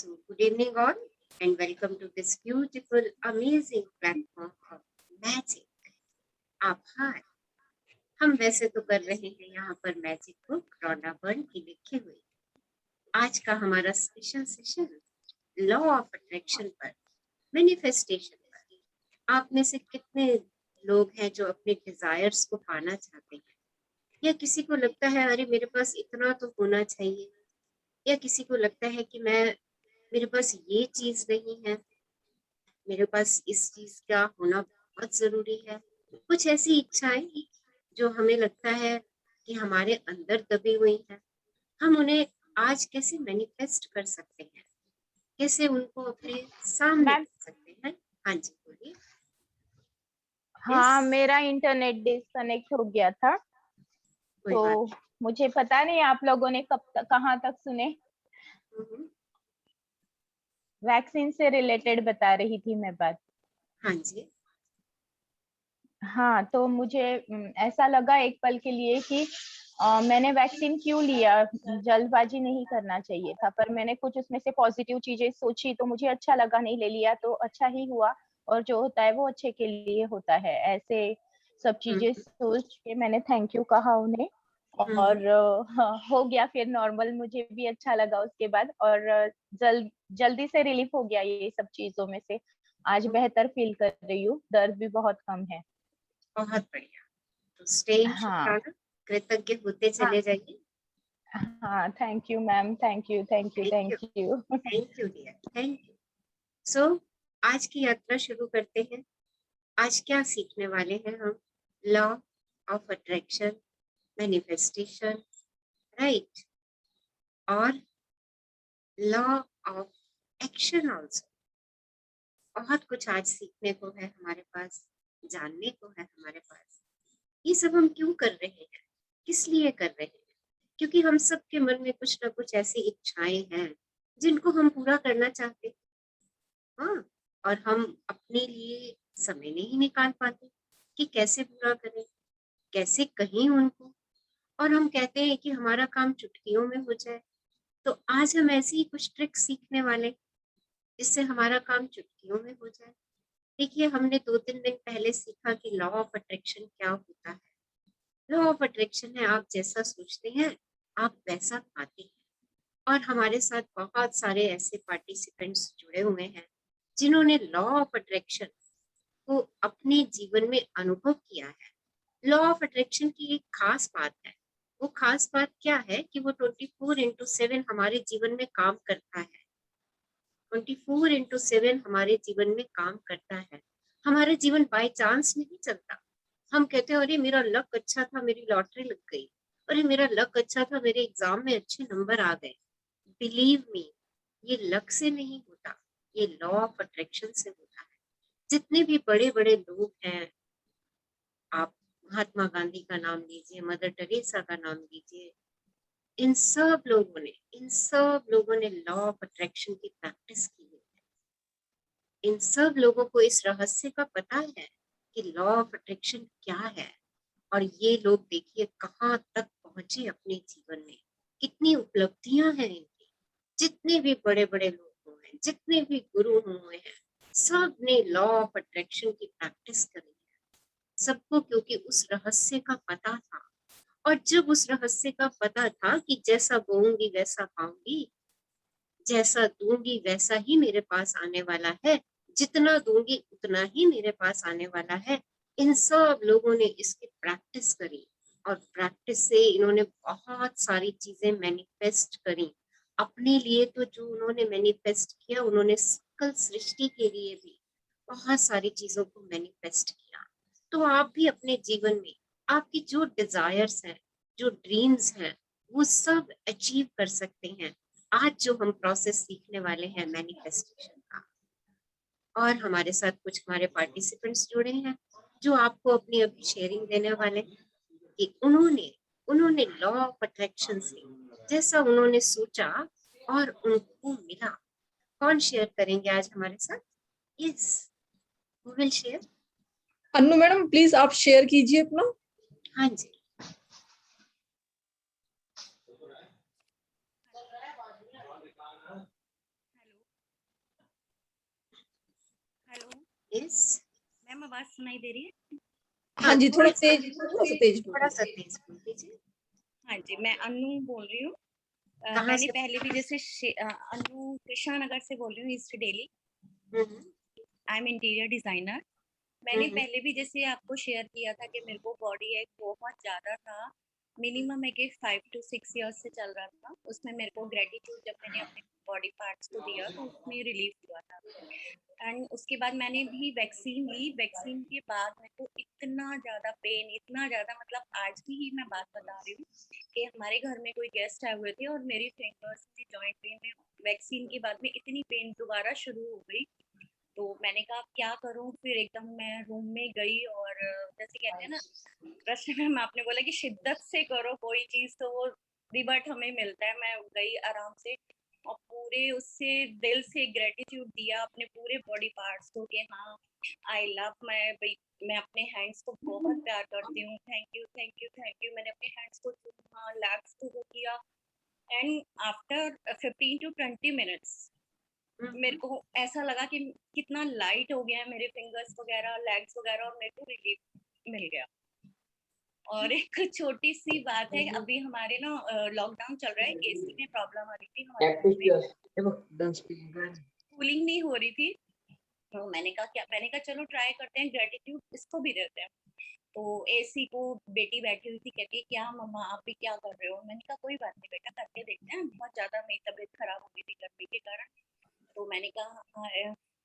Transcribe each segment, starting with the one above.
So, good evening, all, and welcome to this beautiful, amazing platform of magic. आभार। हम वैसे तो कर रहे हैं यहाँ पर मैजिक बुक रॉना बर्न की लिखी हुई। आज का हमारा special session law of attraction पर, मैनिफेस्टेशन पर। आप में से कितने लोग हैं जो अपने डिजायर्स को पाना चाहते हैं, या किसी को लगता है अरे मेरे पास इतना तो होना चाहिए, या किसी को लगता है कि मेरे पास ये चीज नहीं है, मेरे पास इस चीज का होना बहुत जरूरी है। कुछ ऐसी इच्छाएं जो हमें लगता है कि हमारे अंदर दबी हुई है, हम उन्हें आज कैसे मैनिफेस्ट कर सकते हैं, कैसे उनको अपने सामने मैम, रख सकते हैं। हाँ जी, बोलिए। हाँ, मेरा इंटरनेट डिस्कनेक्ट हो गया था, कोई बात तो मुझे पता नहीं आप लोगों ने कब तक कहाँ तक सुने। नहीं। वैक्सीन से रिलेटेड बता रही थी मैं बात। हाँ जी। हाँ, तो मुझे ऐसा लगा एक पल के लिए कि मैंने वैक्सीन क्यों लिया। जल्दबाजी नहीं करना चाहिए था, पर मैंने कुछ उसमें से पॉजिटिव चीजें सोची तो मुझे अच्छा लगा, नहीं ले लिया तो अच्छा ही हुआ। और जो होता है वो अच्छे के लिए होता है। ऐसे सब चीजें सोच के मैंने थैंक यू कहा उन्हें, और हाँ, हो गया फिर नॉर्मल। मुझे भी अच्छा लगा उसके बाद, और जल्दी से रिलीफ हो गया ये सब चीजों में से। आज बेहतर फील कर रही हूँ, दर्द भी बहुत कम है। बहुत बढ़िया। तो स्टे हाँ शुक्राना, कृतज्ञ होते हाँ चले जाइए। हाँ, thank you ma'am, thank you thank you thank you, thank you. Thank you dear, thank you. So आज की यात्रा शुरू करते हैं। आज क्या सीखने वाले हैं हम? Law of attraction, manifestation, right, और लॉ ऑफ एक्शन ऑल्सो। बहुत कुछ आज सीखने को है हमारे पास, जानने को है हमारे पास। ये सब हम क्यों कर रहे हैं, किस लिए कर रहे हैं? क्योंकि हम सब के मन में कुछ ना कुछ ऐसी इच्छाएं हैं जिनको हम पूरा करना चाहते हैं। हाँ, और हम अपने लिए समय नहीं निकाल पाते कि कैसे पूरा करें, कैसे कहें उनको। और हम कहते हैं कि हमारा काम चुटकियों में हो जाए। तो आज हम ऐसी ही कुछ ट्रिक्स सीखने वाले, जिससे हमारा काम चुटकियों में हो जाए। देखिए, हमने 2-3 दिन पहले सीखा कि लॉ ऑफ अट्रैक्शन क्या होता है। लॉ ऑफ अट्रैक्शन है, आप जैसा सोचते हैं आप वैसा पाते हैं। और हमारे साथ बहुत सारे ऐसे पार्टिसिपेंट्स जुड़े हुए हैं जिन्होंने लॉ ऑफ अट्रैक्शन को अपने जीवन में अनुभव किया है। लॉ ऑफ अट्रैक्शन की एक खास बात है। वो खास बात क्या है कि वो 24/7 हमारे जीवन में काम करता है। 24/7 हमारे जीवन में काम करता है। हमारा जीवन बाय चांस नहीं चलता। हम कहते हैं अरे मेरा लक अच्छा था, मेरी लॉटरी लग गई, अरे मेरा लक अच्छा था, मेरे एग्जाम में अच्छे नंबर आ गए। बिलीव मी, ये लक से नहीं होता, ये लॉ ऑफ अट्रैक्शन से होता है। जितने भी बड़े बड़े लोग हैं, आप महात्मा गांधी का नाम लीजिए, मदर टेरेसा का नाम लीजिए, इन सब लोगों ने लॉ ऑफ अट्रैक्शन की प्रैक्टिस की है। इन सब लोगों को इस रहस्य का पता है कि लॉ ऑफ अट्रैक्शन क्या है। और ये लोग देखिए कहाँ तक पहुंचे अपने जीवन में, कितनी उपलब्धियां हैं इनकी। जितने भी बड़े बड़े लोग हुए हैं, जितने भी गुरु हुए हैं, सब ने लॉ ऑफ अट्रैक्शन की प्रैक्टिस करी है। सबको क्योंकि उस रहस्य का पता था। और जब उस रहस्य का पता था कि जैसा बोऊंगी वैसा पाऊंगी, जैसा दूंगी वैसा ही मेरे पास आने वाला है, जितना दूंगी उतना ही मेरे पास आने वाला है, इन सब लोगों ने इसकी प्रैक्टिस करी। और प्रैक्टिस से इन्होंने बहुत सारी चीजें मैनिफेस्ट करी अपने लिए। तो जो उन्होंने मैनिफेस्ट किया, उन्होंने सकल सृष्टि के लिए भी बहुत सारी चीजों को मैनिफेस्ट किया। तो आप भी अपने जीवन में आपकी जो डिजायर्स हैं, जो ड्रीम्स हैं, वो सब अचीव कर सकते हैं आज जो हम प्रोसेस सीखने वाले हैं मैनिफेस्टेशन का। और हमारे साथ कुछ हमारे पार्टिसिपेंट्स जुड़े हैं जो आपको अपनी अभी शेयरिंग देने वाले हैं कि उन्होंने उन्होंने लॉ ऑफ अट्रैक्शन से जैसा उन्होंने सोचा और उनको मिला। कौन शेयर करेंगे आज हमारे साथ? Yes, who will share? Annu madam, please आप शेयर कीजिए अपना। हाँ जी। यस मैम आवाज सुनाई दे रही है? हाँ जी, थोड़ा थोड़ा तेज बोलिए। सा तेज बोल दीजिए। हाँ जी, मैं अनु बोल रही हूँ। कहाँ मैंने से? पहले भी जैसे अनु कृष्णा नगर से बोल रही हूँ, east Delhi. Hmm, I am interior designer. मैंने पहले भी जैसे आपको शेयर किया था कि मेरे को बॉडी एक बहुत ज़्यादा था, मिनिमम एक 5 to 6 इयर्स से चल रहा था। उसमें मेरे को ग्रेटिट्यूड जब मैंने अपने बॉडी पार्ट्स को दिया तो उसमें रिलीफ हुआ था। एंड उसके बाद मैंने भी वैक्सीन ली। वैक्सीन के बाद मेरे को इतना ज़्यादा पेन, इतना ज़्यादा, मतलब आज की ही मैं बात बता रही हूँ कि हमारे घर में कोई गेस्ट आए हुए थे और मेरी फिंगर्स में जॉइंट पेन में वैक्सीन के बाद में इतनी पेन दोबारा शुरू हो गई। तो मैंने कहा क्या करूं, फिर एकदम मैं रूम में गई और जैसे कहते हैं ना, रश्मि मैम आपने बोला कि शिद्दत से करो कोई चीज तो वो रिवर्ट हमें मिलता है। मैं गई आराम से और पूरे उससे दिल से ग्रेटिट्यूड दिया अपने पूरे बॉडी पार्ट्स को कि हाँ आई लव, मैं अपने हैंड्स को बहुत प्यार करती हूँ, thank you thank you thank you. मैंने अपने हैंड्स को चूमा, लेग्स को वो किया। एंड आफ्टर 15 to 20 मिनट्स मेरे को ऐसा लगा कि कितना लाइट हो गया है मेरे फिंगर्स वगैरह, लेग्स वगैरह, और मेरे को रिलीफ मिल गया। और एक छोटी सी बात है, अभी हमारे ना लॉकडाउन चल रहा है, एसी में प्रॉब्लम आ रही थी हमारे, कूलिंग नहीं हो रही थी। तो मैंने कहा चलो ट्राई करते हैं, ग्रेटिट्यूड इसको भी देते हैं। तो एसी को बेटी बैठी हुई थी, कहती है क्या मम्मा आप भी क्या कर रहे हो? मैंने कहा कोई बात नहीं बेटा, करके देखते हैं। बहुत ज्यादा मेरी तबीयत खराब हो गई थी गर्मी के कारण। तो मैंने कहा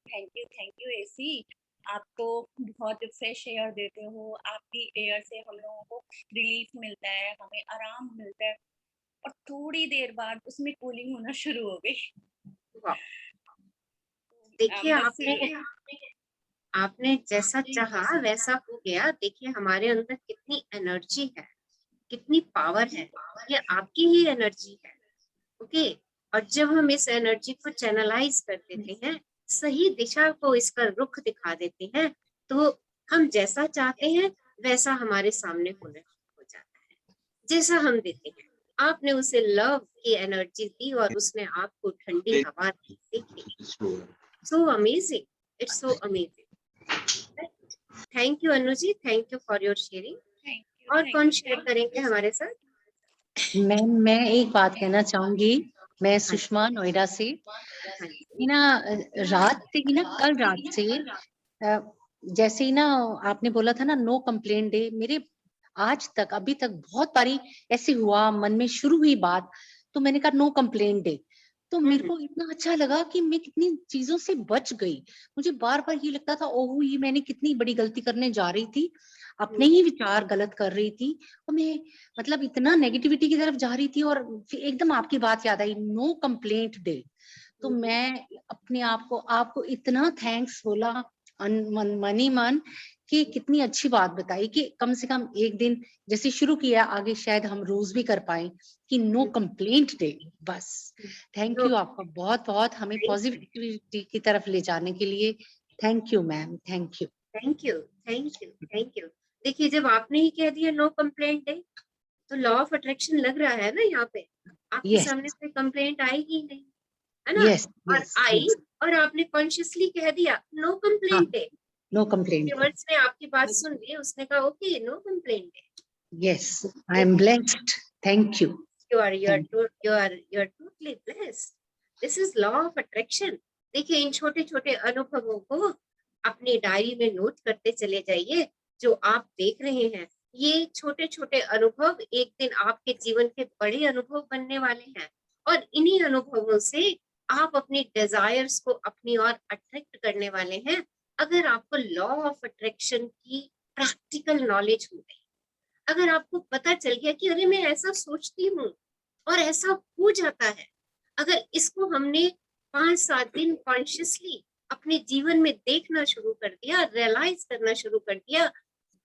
थैंक यू एसी, आप तो बहुत फ्रेश एयर देते हो, आपकी एयर से हम लोगों को रिलीफ मिलता है, हमें आराम मिलता है। और थोड़ी देर बाद उसमें कूलिंग होना शुरू हो गई। देखिए आपने जैसा चाहा वैसा हो गया। देखिए हमारे अंदर कितनी एनर्जी है, कितनी पावर है, ये आपकी ही एनर्जी है। ओके, और जब हम इस एनर्जी को चैनलाइज कर देते हैं, सही दिशा को इसका रुख दिखा देते हैं, तो हम जैसा चाहते हैं वैसा हमारे सामने होने हो जाता है, जैसा हम देते हैं। आपने उसे लव की एनर्जी दी और उसने आपको ठंडी हवा दी। देखिए, so amazing, it's so amazing. Thank you Anu ji, thank you for your sharing. और कौन शेयर करेंगे हमारे साथ? मैम मैं एक बात कहना चाहूंगी। मैं सुषमा नोएडा से। ना रात से ही ना, कल रात से जैसे ही ना आपने बोला था ना नो कंप्लेंट डे, मेरे आज तक अभी तक बहुत बारी ऐसे हुआ, मन में शुरू हुई बात, तो मैंने कहा नो कंप्लेंट डे। तो मेरे को इतना अच्छा लगा कि मैं कितनी चीजों से बच गई। मुझे बार बार ये लगता था ओह ये मैंने कितनी बड़ी गलती करने जा रही थी, अपने ही विचार गलत कर रही थी, और मैं मतलब इतना नेगेटिविटी की तरफ जा रही थी। और फिर एकदम आपकी बात याद आई, नो कंप्लेंट डे। तो मैं अपने आप को आपको इतना थैंक्स बोला मनी मन कि कितनी अच्छी बात बताई कि कम से कम एक दिन जैसे शुरू किया, आगे शायद हम रोज भी कर पाए कि नो कंप्लेंट डे। बस थैंक यू आपका बहुत बहुत, हमें पॉजिटिविटी की तरफ ले जाने के लिए। Thank you ma'am, thank you thank you thank you thank you. देखिए जब आपने ही कह दिया नो कंप्लेंट डे, तो लॉ ऑफ अट्रैक्शन लग रहा है ना यहाँ पे। आपके यस सामने कोई कंप्लेंट आएगी नहीं, है ना? यस और यस आई यस और आपने कॉन्शियसली कह दिया नो हाँ, complaint day. No complaint. Viewers ने आपकी बात सुन ली, उसने कहा okay no complaint day. Yes I am blessed, thank you. you are totally blessed. This is law of attraction. देखिए इन छोटे छोटे अनुभवों को अपनी डायरी में नोट करते चले जाइए। जो आप देख रहे हैं ये छोटे छोटे अनुभव एक दिन आपके जीवन के बड़े अनुभव बनने वाले हैं, और इन्हीं अनुभवों से आप अपनी डिजायर्स को अपनी ओर अट्रैक्ट करने वाले हैं। अगर आपको लॉ ऑफ अट्रैक्शन की प्रैक्टिकल नॉलेज हो गई, अगर आपको पता चल गया कि अरे मैं ऐसा सोचती हूँ और ऐसा हो जाता है, अगर इसको हमने 5-7 दिन कॉन्शियसली अपने जीवन में देखना शुरू कर दिया, रियलाइज करना शुरू कर दिया,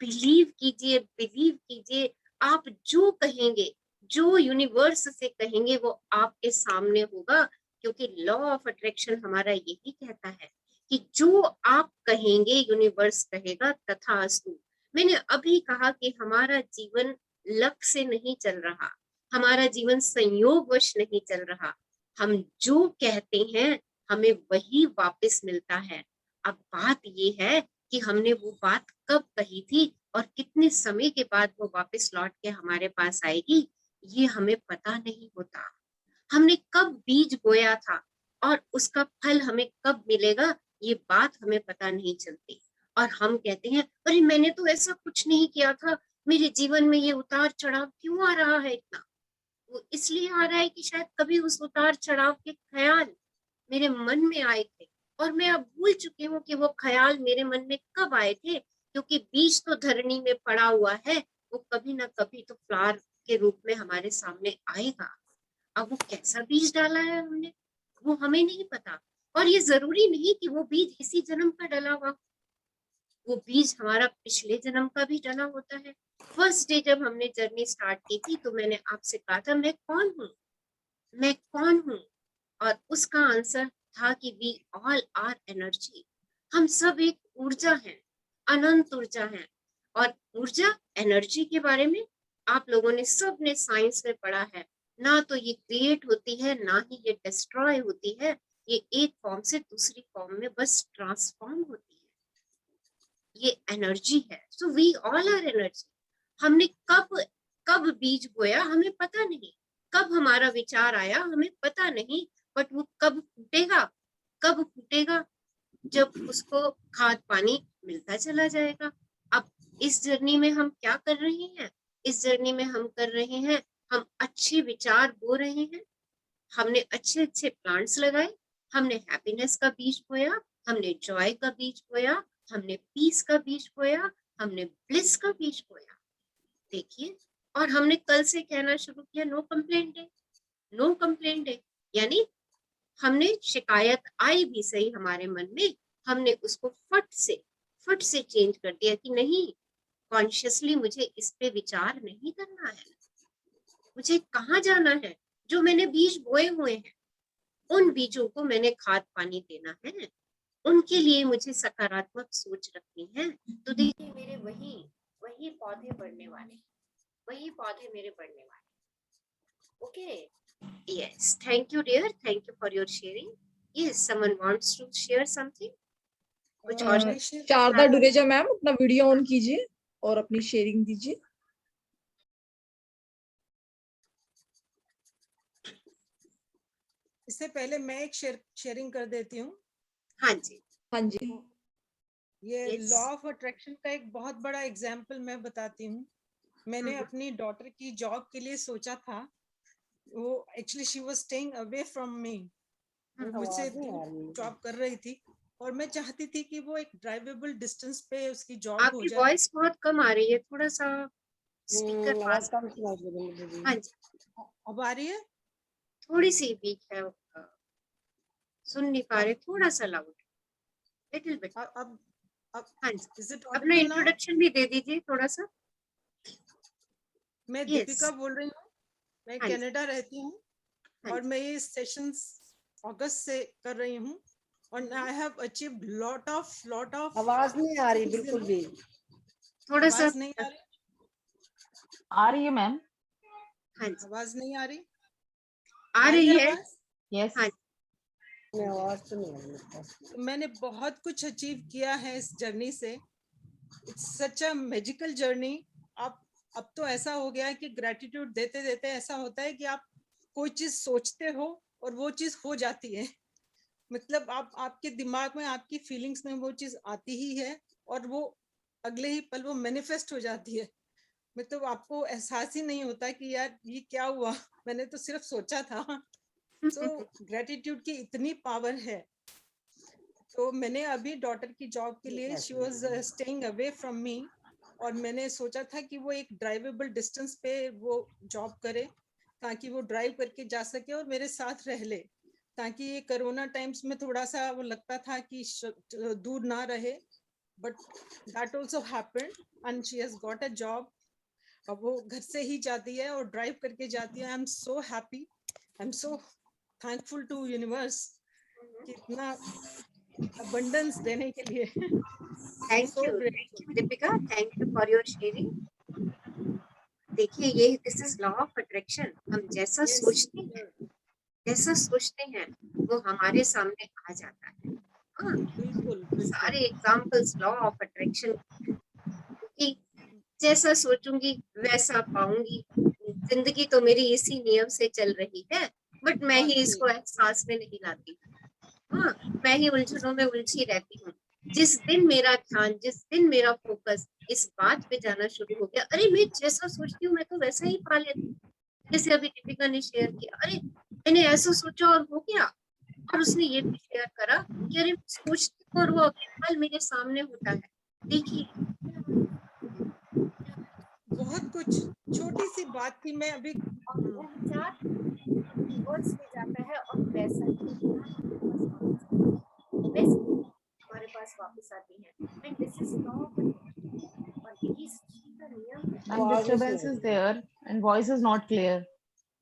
बिलीव कीजिए, आप जो कहेंगे, जो यूनिवर्स से कहेंगे वो आपके सामने होगा। क्योंकि लॉ ऑफ अट्रैक्शन हमारा यही कहता है कि जो आप कहेंगे यूनिवर्स कहेगा तथास्तु। मैंने अभी कहा कि हमारा जीवन लक से नहीं चल रहा, हमारा जीवन संयोगवश नहीं चल रहा। हम जो कहते हैं हमें वही वापस मिलता है। अब बात ये है कि हमने वो बात कब कही थी और कितने समय के बाद वो वापस लौट के हमारे पास आएगी, ये हमें पता नहीं होता। हमने कब बीज बोया था और उसका फल हमें कब मिलेगा, ये बात हमें पता नहीं चलती। और हम कहते हैं अरे मैंने तो ऐसा कुछ नहीं किया था, मेरे जीवन में ये उतार चढ़ाव क्यों आ रहा है इतना। वो इसलिए आ रहा है कि शायद कभी उस उतार चढ़ाव के ख्याल मेरे मन में आए थे और मैं अब भूल चुकी हूँ कि वो ख्याल मेरे मन में कब आए थे, क्योंकि बीज तो धरनी में पड़ा हुआ है, वो कभी ना कभी तो फ्लावर के रूप में हमारे सामने आएगा। अब वो कैसा बीज डाला है हमने, वो हमें नहीं पता। और ये जरूरी नहीं कि वो बीज इसी जन्म का डला हुआ, वो बीज हमारा पिछले जन्म का भी डला होता है। फर्स्ट डे जब हमने जर्नी स्टार्ट की थी तो मैंने आपसे कहा था मैं कौन हूँ, मैं कौन हूँ, और उसका आंसर था कि वी ऑल आर एनर्जी। हम सब एक ऊर्जा है, अनंत ऊर्जा है। और ऊर्जा एनर्जी के बारे में आप लोगों ने सब ने साइंस में पढ़ा है, ना तो ये क्रिएट होती है ना ही ये डिस्ट्रॉय होती है, ये एक फॉर्म से दूसरी फॉर्म में बस ट्रांसफॉर्म होती है। ये एनर्जी है। So we all are energy. हमने कब कब बीज बोया हमें पता नहीं, कब हमारा विचार आया हमें पता नहीं, बट वो कब फूटेगा, कब फूटेगा, जब उसको खाद पानी मिलता चला जाएगा। अब इस जर्नी में हम क्या कर रहे हैं, इस जर्नी में हम कर रहे हैं, हम अच्छे विचार बो रहे हैं, हमने अच्छे अच्छे प्लांट्स लगाए, हमने हैप्पीनेस का बीज बोया, हमने जॉय का बीज बोया, हमने पीस का बीज बोया, हमने ब्लिस का बीज बोया। देखिए, और हमने कल से कहना शुरू किया no complaint day, no complaint day. यानी हमने शिकायत आई भी सही हमारे मन में, हमने उसको फट से चेंज कर दिया कि नहीं, कॉन्शियसली मुझे इस पे विचार नहीं करना है, मुझे कहाँ जाना है, जो मैंने बीज बोए हुए हैं उन बीजों को मैंने खाद पानी देना है, उनके लिए मुझे सकारात्मक सोच रखनी है। तो देखिए मेरे वही वही पौधे बढ़ने वाले, वही पौधे मेरे बढ़ने वाले। Okay, yes, thank you dear, thank you for your sharing. Yes, someone wants to share something, कुछ और? शारदा डुरेजा मैम अपना वीडियो ऑन कीजिए और अपनी शेयरिंग दीजिए। इससे पहले मैं एक शेयरिंग कर देती हूँ। हाँ जी, हाँ जी। ये Yes. लॉ ऑफ अट्रैक्शन का एक बहुत बड़ा एग्जाम्पल मैं बताती हूँ। मैंने अपनी डॉटर की जॉब के लिए सोचा था, वो actually she was staying away from me, मुझसे जॉब कर रही थी और मैं चाहती थी कि वो एक ड्राइवेबल डिस्टेंस पे उसकी जॉब हो आपकी जाए। वॉइस बहुत कम आ रही है, थोड़ा सा स्पीकर पास। हाँ जी, अब आ रही है? थोड़ी सी वीक है, सुन नहीं पा रहे, थोड़ा सा लाउड, लिटिल बिट। अब हाँ जी, इज इट अपना ऑडिबल नाउ? इंट्रोडक्शन भी दे दीजिए थोड़ा सा। मैं Yes. दीपिका बोल रही हूँ, मैं हाँ जी। कनाडा रहती हूँ हाँ और जी। मैं ये सेशंस अगस्त से कर रही हूँ और I have achieved lot of आवाज नहीं आ रही बिल्कुल भी। थोड़ा सा आवाज नहीं आ रही? आ रही है मैम। हाँ जी, आवाज नहीं आ रही? आ रही है। आवाज? यस। हाँ जी, आवाज तो नहीं आ रही। तो मैंने बहुत कुछ अचीव किया है इस जर्नी से। It's such a magical journey. अब तो ऐसा हो गया है कि ग्रेटिट्यूड देते देते ऐसा होता है कि आप कोई चीज सोचते हो और वो चीज हो जाती है। मतलब आप आपके दिमाग में आपकी फीलिंग्स में वो चीज आती ही है और वो अगले ही पल वो मैनिफेस्ट हो जाती है। मतलब आपको एहसास ही नहीं होता कि यार ये क्या हुआ, मैंने तो सिर्फ सोचा था। सो ग्रेटिट्यूड की इतनी पावर है। तो मैंने अभी डॉटर की जॉब के लिए, she was staying away from me, और मैंने सोचा था कि वो एक ड्राइवेबल डिस्टेंस पे वो जॉब करे ताकि वो ड्राइव करके जा सके और मेरे साथ रह ले, ताकि ये कोरोना टाइम्स में थोड़ा सा वो लगता था कि दूर ना रहे, but that also happened and she has got a job. अब वो घर से ही जाती है और ड्राइव करके जाती है। I am so happy, I am so thankful to universe कि इतना अबंडेंस देने के लिए। Thank you Deepika, thank you for your sharing. देखिए ये this is law of attraction. हम जैसा सोचते हैं, जैसा सोचते हैं वो हमारे सामने आ जाता है। हाँ, बिल्कुल बिल्कुल सारे एग्जाम्पल्स लॉ ऑफ अट्रैक्शन कि जैसा सोचूंगी वैसा पाऊंगी। जिंदगी तो मेरी इसी नियम से चल रही है, बट मैं ही इसको एहसास में नहीं लाती। हाँ, मैं ही उलझनों में उलझी रहती हूँ। जिस दिन मेरा ध्यान, जिस दिन मेरा फोकस इस बात पे जाना शुरू हो गया, अरे मैं जैसा सोचती हूँ मैं तो वैसा ही पा लेती हूँ। जैसे अभी दीपिका ने शेयर किया, अरे मैंने ऐसा सोचा और हो गया। और उसने ये भी शेयर करा कि अरे सोचती हूँ और वो अगले पल मेरे सामने होता है। देखिए बहुत कुछ। छोटी सी बात थी, मैं अभी वो विचार रिवर्स में जाता है और वैसा ही हमारे पास वापस आती है। And this is law of attraction, और यही सृष्टि का नियम है। And disturbance is there and voice is not clear.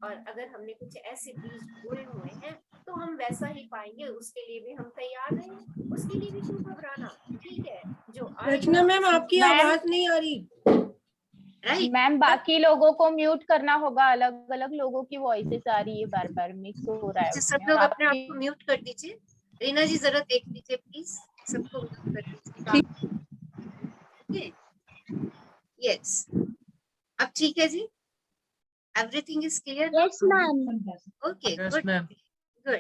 और अगर हमने कुछ ऐसे बीज बोए हुए हैं तो हम वैसा ही पाएंगे। उसके लिए भी हम तैयार हैं, उसके लिए भी क्यों घबराना। ठीक है, जो रचना मैम आपकी मैम- आवाज नहीं आ रही। राइट मैम बाकी लोगों को म्यूट करना होगा, अलग अलग लोगों की वॉइसेस आ रही है, बार बार मिक्स हो रहा है अच्छा, उसमें। सब लोग और अपने आप आपकी- को म्यूट कर दीजिए। रीना जी जरा देख लीजिए प्लीज, सबको म्यूट कर दीजिए। ओके, यस, अब ठीक है जी, everything is clear. Yes, ma'am. Okay, Yes, good ma'am. Good.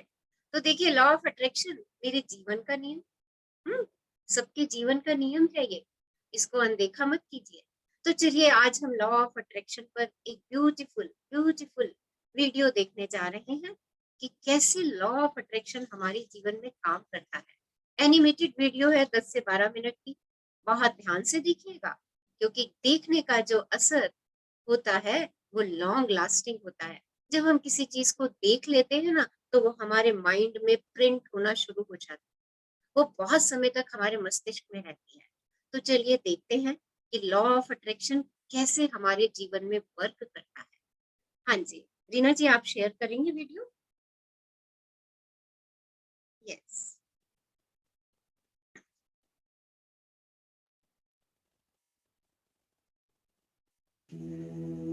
तो देखिए, लॉ ऑफ अट्रैक्शन मेरे जीवन का नियम, सबके जीवन का नियम है ये, इसको अनदेखा मत कीजिए। तो चलिए आज हम लॉ ऑफ अट्रैक्शन पर एक ब्यूटीफुल ब्यूटीफुल वीडियो देखने जा रहे हैं कि कैसे लॉ ऑफ अट्रैक्शन हमारे जीवन में काम करता है। एनिमेटेड वीडियो है 10 से 12 मिनट की, बहुत ध्यान से देखिएगा क्योंकि देखने का जो असर होता है वो लॉन्ग लास्टिंग होता है। जब हम किसी चीज को देख लेते हैं ना तो वो हमारे माइंड में प्रिंट होना शुरू हो जाता है, वो बहुत समय तक हमारे मस्तिष्क में रहती है। तो चलिए देखते हैं कि लॉ ऑफ अट्रैक्शन कैसे हमारे जीवन में वर्क करता है। हाँ जी, रीना जी आप शेयर करेंगे वीडियो? यस।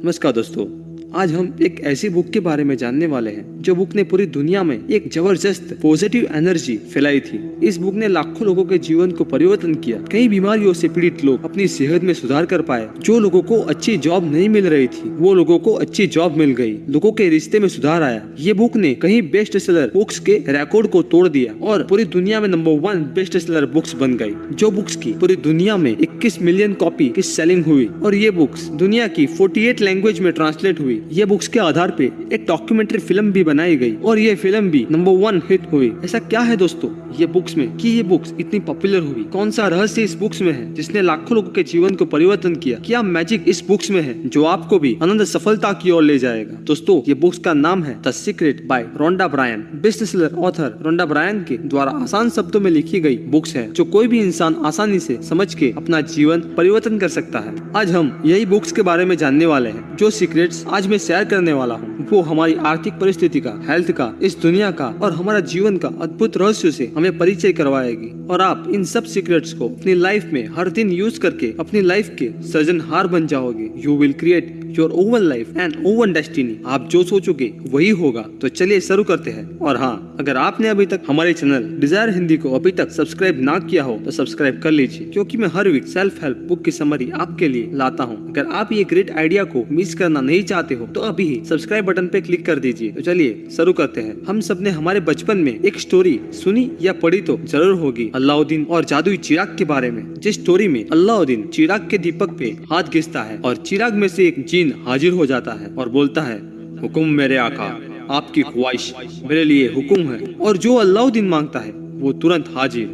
नमस्कार दोस्तों, आज हम एक ऐसी बुक के बारे में जानने वाले हैं जो बुक ने पूरी दुनिया में एक जबरदस्त पॉजिटिव एनर्जी फैलाई थी। इस बुक ने लाखों लोगों के जीवन को परिवर्तन किया। कई बीमारियों से पीड़ित लोग अपनी सेहत में सुधार कर पाए। जो लोगों को अच्छी जॉब नहीं मिल रही थी वो लोगों को अच्छी जॉब मिल गई। लोगों के रिश्ते में सुधार आया। ये बुक ने कई बेस्ट सेलर बुक्स के रिकॉर्ड को तोड़ दिया और पूरी दुनिया में नंबर 1 बेस्ट सेलर बुक्स बन गई। जो बुक्स की पूरी दुनिया में 21 मिलियन कॉपी की सेलिंग हुई और ये बुक्स दुनिया की 48 लैंग्वेज में ट्रांसलेट हुई। ये बुक्स के आधार पे एक डॉक्यूमेंट्री फिल्म भी बनाई गई और ये फिल्म भी नंबर 1 हिट हुई। ऐसा क्या है दोस्तों ये बुक्स में कि ये बुक्स इतनी पॉपुलर हुई? कौन सा रहस्य इस बुक्स में है जिसने लाखों लोगों के जीवन को परिवर्तन किया? क्या मैजिक इस बुक्स में है जो आपको भी आनंद सफलता की ओर ले जाएगा? दोस्तों ये बुक्स का नाम है the secret by Rhonda Byrne. Bestseller author Rhonda Byrne के द्वारा आसान शब्दों में लिखी गई बुक्स है जो कोई भी इंसान आसानी से समझ के अपना जीवन परिवर्तन कर सकता है। आज हम यही बुक्स के बारे में जानने वाले हैं। जो सीक्रेट्स आज मैं शेयर करने वाला हूँ वो हमारी आर्थिक परिस्थिति का, हेल्थ का, इस दुनिया का और हमारा जीवन का अद्भुत रहस्य से हमें परिचय करवाएगी और आप इन सब सीक्रेट्स को अपनी लाइफ में हर दिन यूज करके अपनी लाइफ के सृजनहार बन जाओगे। You will create your oven life and oven destiny. आप जो सोचोगे वही होगा। तो चलिए शुरू करते हैं। और हाँ, अगर आपने अभी तक हमारे चैनल डिजायर हिंदी को अभी तक सब्सक्राइब ना किया हो तो सब्सक्राइब कर लीजिए क्योंकि मैं हर वीक सेल्फ हेल्प बुक की समरी आपके लिए लाता हूँ। अगर आप ये ग्रेट आइडिया को मिस करना नहीं चाहते हो तो अभी ही सब्सक्राइब बटन पे क्लिक कर दीजिए। तो चलिए शुरू करते हैं। हम सबने हमारे बचपन में एक स्टोरी सुनी या पढ़ी तो जरूर होगी, अलाउद्दीन और जादुई चिराग के बारे में। जिस स्टोरी में अलाउद्दीन चिराग के दीपक पे हाथ घिसता है और चिराग में से एक जिन हाजिर हो जाता है और बोलता है, हुकुम मेरे आका, आपकी ख्वाहिश मेरे लिए हुकुम है। और जो अलाउद्दीन मांगता है वो तुरंत हाजिर।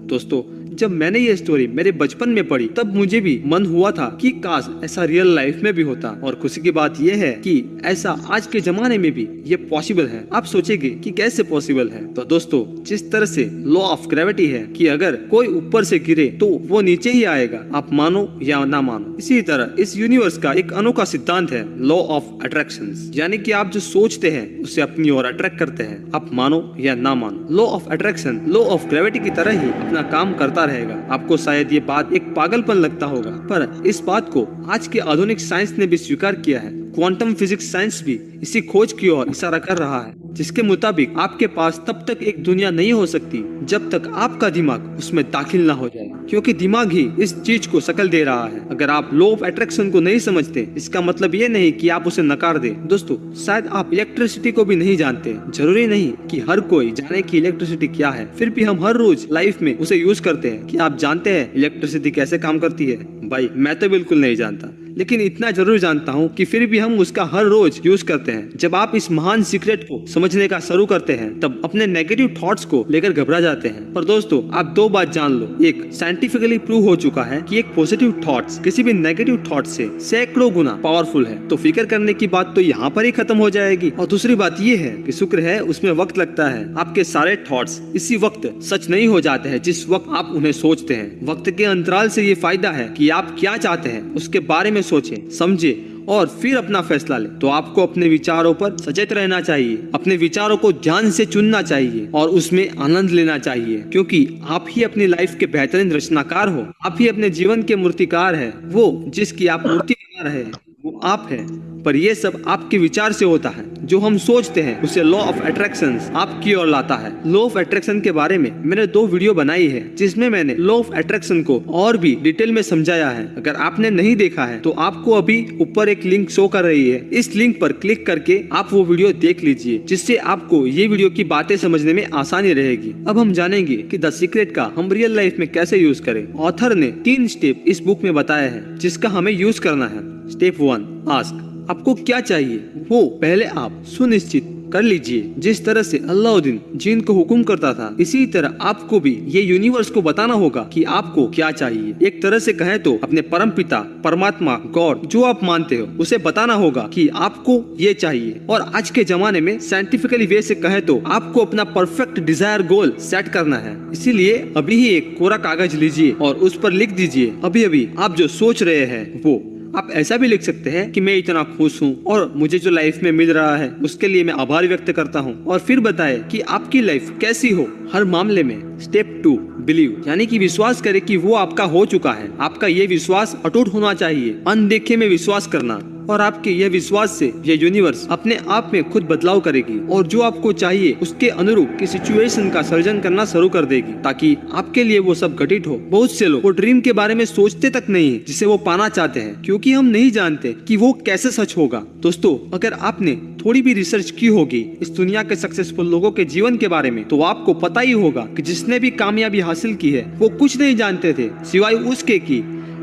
दोस्तों जब मैंने ये स्टोरी मेरे बचपन में पढ़ी तब मुझे भी मन हुआ था कि काश ऐसा रियल लाइफ में भी होता। और खुशी की बात यह है कि ऐसा आज के जमाने में भी ये पॉसिबल है। आप सोचेंगे कि कैसे पॉसिबल है? तो दोस्तों जिस तरह से लॉ ऑफ ग्रेविटी है कि अगर कोई ऊपर से गिरे तो वो नीचे ही आएगा, आप मानो या ना मानो, इसी तरह इस यूनिवर्स का एक अनोखा सिद्धांत है लॉ ऑफ अट्रैक्शन। यानी कि आप जो सोचते हैं उसे अपनी ओर अट्रैक्ट करते हैं, आप मानो या ना मानो। Law of attraction law of gravity की तरह ही अपना काम करता रहेगा। आपको शायद ये बात एक पागलपन लगता होगा पर इस बात को आज के आधुनिक साइंस ने भी स्वीकार किया है। क्वांटम फिजिक्स साइंस भी इसी खोज की ओर इशारा कर रहा है, जिसके मुताबिक आपके पास तब तक एक दुनिया नहीं हो सकती जब तक आपका दिमाग उसमें दाखिल ना हो जाए, क्योंकि दिमाग ही इस चीज को शक्ल दे रहा है। अगर आप लॉ ऑफ अट्रैक्शन को नहीं समझते, इसका मतलब ये नहीं कि आप उसे नकार दें। दोस्तों, शायद आप इलेक्ट्रिसिटी को भी नहीं जानते। जरूरी नहीं कि हर कोई जाने कि इलेक्ट्रिसिटी क्या है, फिर भी हम हर रोज लाइफ में उसे यूज करते हैं। क्या आप जानते हैं इलेक्ट्रिसिटी कैसे काम करती है? भाई, मैं तो बिल्कुल नहीं जानता, लेकिन इतना जरूर जानता हूँ कि फिर भी हम उसका हर रोज यूज करते हैं। जब आप इस महान सीक्रेट को समझने का शुरू करते हैं, तब अपने नेगेटिव थॉट्स को लेकर घबरा जाते हैं। पर दोस्तों, आप दो बात जान लो। एक, साइंटिफिकली प्रूव हो चुका है कि एक पॉजिटिव थॉट्स किसी भी नेगेटिव थॉट से सैकड़ों गुना पावरफुल है। तो फिक्र करने की बात तो यहाँ पर ही खत्म हो जाएगी। और दूसरी बात ये है कि शुक्र है उसमें वक्त लगता है। आपके सारे थॉट्स इसी वक्त सच नहीं हो जाते हैं जिस वक्त आप उन्हें सोचते हैं। वक्त के अंतराल से ये फायदा है कि आप क्या चाहते हैं उसके बारे में सोचें, समझे और फिर अपना फैसला ले। तो आपको अपने विचारों पर सचेत रहना चाहिए, अपने विचारों को ध्यान से चुनना चाहिए और उसमें आनंद लेना चाहिए, क्योंकि आप ही अपनी लाइफ के बेहतरीन रचनाकार हो। आप ही अपने जीवन के मूर्तिकार है। वो जिसकी आप मूर्ति बना रहे हैं वो आप है। पर ये सब आपके विचार से होता है। जो हम सोचते हैं उसे लॉ ऑफ अट्रैक्शन आपकी ओर लाता है। लॉ ऑफ अट्रैक्शन के बारे में मैंने 2 वीडियो बनाई है, जिसमें मैंने लॉ ऑफ अट्रैक्शन को और भी डिटेल में समझाया है। अगर आपने नहीं देखा है तो आपको अभी ऊपर एक लिंक शो कर रही है, इस लिंक पर क्लिक करके आप वो वीडियो देख लीजिए, जिससे आपको ये वीडियो की बातें समझने में आसानी रहेगी। अब हम जानेंगे कि द सीक्रेट का हम रियल लाइफ में कैसे यूज करें। ऑथर ने 3 स्टेप इस बुक में बताया है जिसका हमें यूज करना है। Step 1, ask. आपको क्या चाहिए वो पहले आप सुनिश्चित कर लीजिए। जिस तरह से अलाउद्दीन जिन को हुक्म करता था, इसी तरह आपको भी ये यूनिवर्स को बताना होगा कि आपको क्या चाहिए। एक तरह से कहें तो अपने परम पिता, परमात्मा, गॉड जो आप मानते हो उसे बताना होगा कि आपको ये चाहिए। और आज के जमाने में साइंटिफिकली वे से कहें तो आपको अपना परफेक्ट डिजायर गोल सेट करना है। इसीलिए अभी ही एक कोरा कागज लीजिए और उस पर लिख दीजिए अभी अभी आप जो सोच रहे हैं वो। आप ऐसा भी लिख सकते हैं कि मैं इतना खुश हूँ और मुझे जो लाइफ में मिल रहा है उसके लिए मैं आभार व्यक्त करता हूँ। और फिर बताएं कि आपकी लाइफ कैसी हो हर मामले में। स्टेप 2, बिलीव, यानी कि विश्वास करें कि वो आपका हो चुका है। आपका ये विश्वास अटूट होना चाहिए, अनदेखे में विश्वास करना। और आपके यह विश्वास से ये यूनिवर्स अपने आप में खुद बदलाव करेगी और जो आपको चाहिए उसके अनुरूप की सिचुएशन का सर्जन करना शुरू कर देगी, ताकि आपके लिए वो सब घटित हो। बहुत से लोग वो ड्रीम के बारे में सोचते तक नहीं है जिसे वो पाना चाहते हैं, क्योंकि हम नहीं जानते कि वो कैसे सच होगा। दोस्तों, अगर आपने थोड़ी भी रिसर्च की होगी इस दुनिया के सक्सेसफुल लोगों के जीवन के बारे में, तो आपको पता ही होगा कि जिसने भी कामयाबी हासिल की है वो कुछ नहीं जानते थे सिवाय उसके कि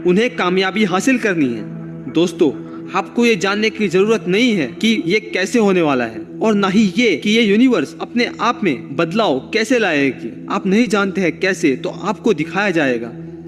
उन्हें कामयाबी हासिल करनी है। दोस्तों, आपको ये जानने की जरूरत नहीं है कि ये कैसे होने वाला है, और ना ही ये कि ये यूनिवर्स अपने आप में बदलाव कैसे लाएगी। आप नहीं जानते हैं कैसे, तो आपको दिखाया जाएगा।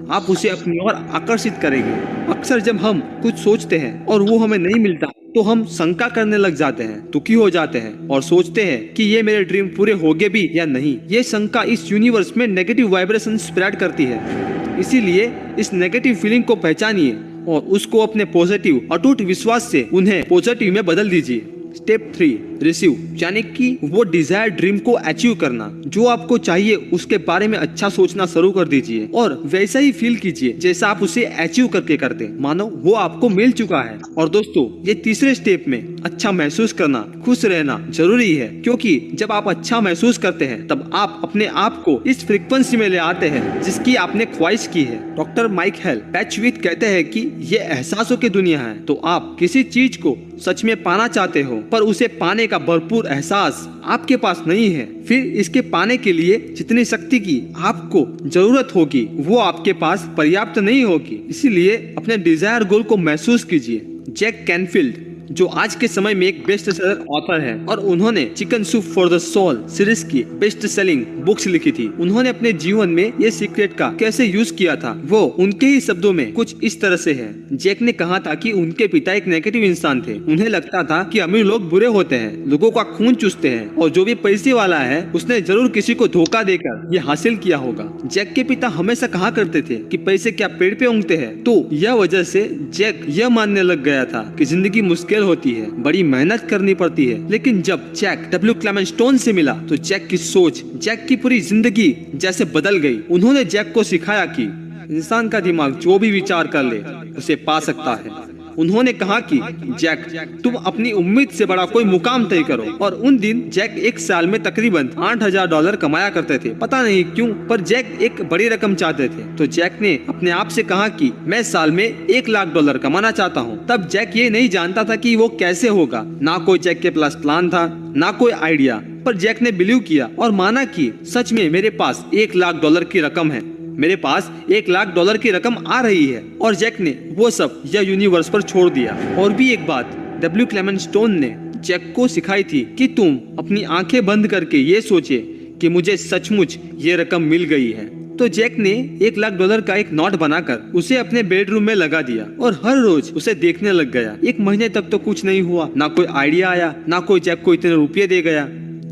आप उसे अपनी ओर आकर्षित करेंगे। अक्सर जब हम कुछ सोचते हैं और वो हमें नहीं मिलता, तो हम शंका करने लग जाते हैं, दुखी हो जाते हैं और सोचते हैं कि ये मेरे ड्रीम पूरे होंगे भी या नहीं। ये शंका इस यूनिवर्स में नेगेटिव वाइब्रेशन स्प्रेड करती है। इसीलिए इस नेगेटिव फीलिंग को पहचानिए और उसको अपने पॉजिटिव अटूट विश्वास से उन्हें पॉजिटिव में बदल दीजिए। स्टेप 3, रिसीव, यानी कि वो डिजायर ड्रीम को अचीव करना। जो आपको चाहिए उसके बारे में अच्छा सोचना शुरू कर दीजिए और वैसा ही फील कीजिए जैसा आप उसे अचीव करके करते, मानो वो आपको मिल चुका है। और दोस्तों, ये तीसरे स्टेप में अच्छा महसूस करना, खुश रहना जरूरी है, क्योंकि जब आप अच्छा महसूस करते हैं तब आप अपने आप को इस फ्रीक्वेंसी में ले आते हैं जिसकी आपने ख्वाहिश की है। डॉक्टर माइकल पैचविक कहते हैं कि ये एहसासों की दुनिया है। तो आप किसी चीज को सच में पाना चाहते हो पर उसे पाने का भरपूर एहसास आपके पास नहीं है, फिर इसके पाने के लिए जितनी शक्ति की आपको जरूरत होगी वो आपके पास पर्याप्त नहीं होगी। इसीलिए अपने डिजायर गोल को महसूस कीजिए। जैक कैनफील्ड, जो आज के समय में एक बेस्ट सेलर ऑथर है, और उन्होंने chicken soup for the soul series की बेस्ट सेलिंग बुक्स लिखी थी। उन्होंने अपने जीवन में ये सीक्रेट का कैसे यूज किया था वो उनके ही शब्दों में कुछ इस तरह से है। जैक ने कहा था कि उनके पिता एक नेगेटिव इंसान थे। उन्हें लगता था कि अमीर लोग बुरे होते हैं, लोगों का खून चूसते हैं, और जो भी पैसे वाला है उसने जरूर किसी को धोखा देकर ये हासिल किया होगा। जैक के पिता हमेशा कहा करते थे कि पैसे क्या पेड़ पे उगते हैं। तो यह वजह से जैक यह मानने लग गया था कि जिंदगी मुश्किल होती है, बड़ी मेहनत करनी पड़ती है। लेकिन जब जैक डब्ल्यू क्लेमेंट स्टोन से मिला तो जैक की सोच, जैक की पूरी जिंदगी जैसे बदल गई। उन्होंने जैक को सिखाया कि इंसान का दिमाग जो भी विचार कर ले उसे पा सकता है। उन्होंने कहा कि जैक, तुम अपनी उम्मीद से बड़ा कोई मुकाम तय करो। और उन दिन जैक एक साल में तकरीबन $8,000 कमाया करते थे। पता नहीं क्यों, पर जैक एक बड़ी रकम चाहते थे। तो जैक ने अपने आप से कहा कि मैं साल में $1,00,000 कमाना चाहता हूँ। तब जैक ये नहीं जानता था कि वो कैसे होगा। ना कोई जैक के पास प्लान था, ना कोई आइडिया, पर जैक ने बिलीव किया और माना कि सच में मेरे पास $1,00,000 की रकम है, मेरे पास $1,00,000 की रकम आ रही है। और जैक ने वो सब यह यूनिवर्स पर छोड़ दिया। और भी एक बात डब्ल्यू क्लेमेंट स्टोन ने जैक को सिखाई थी कि तुम अपनी आंखें बंद करके ये सोचे कि मुझे सचमुच ये रकम मिल गई है। तो जैक ने $1,00,000 का एक नोट बनाकर उसे अपने बेडरूम में लगा दिया और हर रोज उसे देखने लग गया। 1 महीने तक तो कुछ नहीं हुआ, ना कोई आइडिया आया, ना कोई जैक को इतने रुपये दे गया।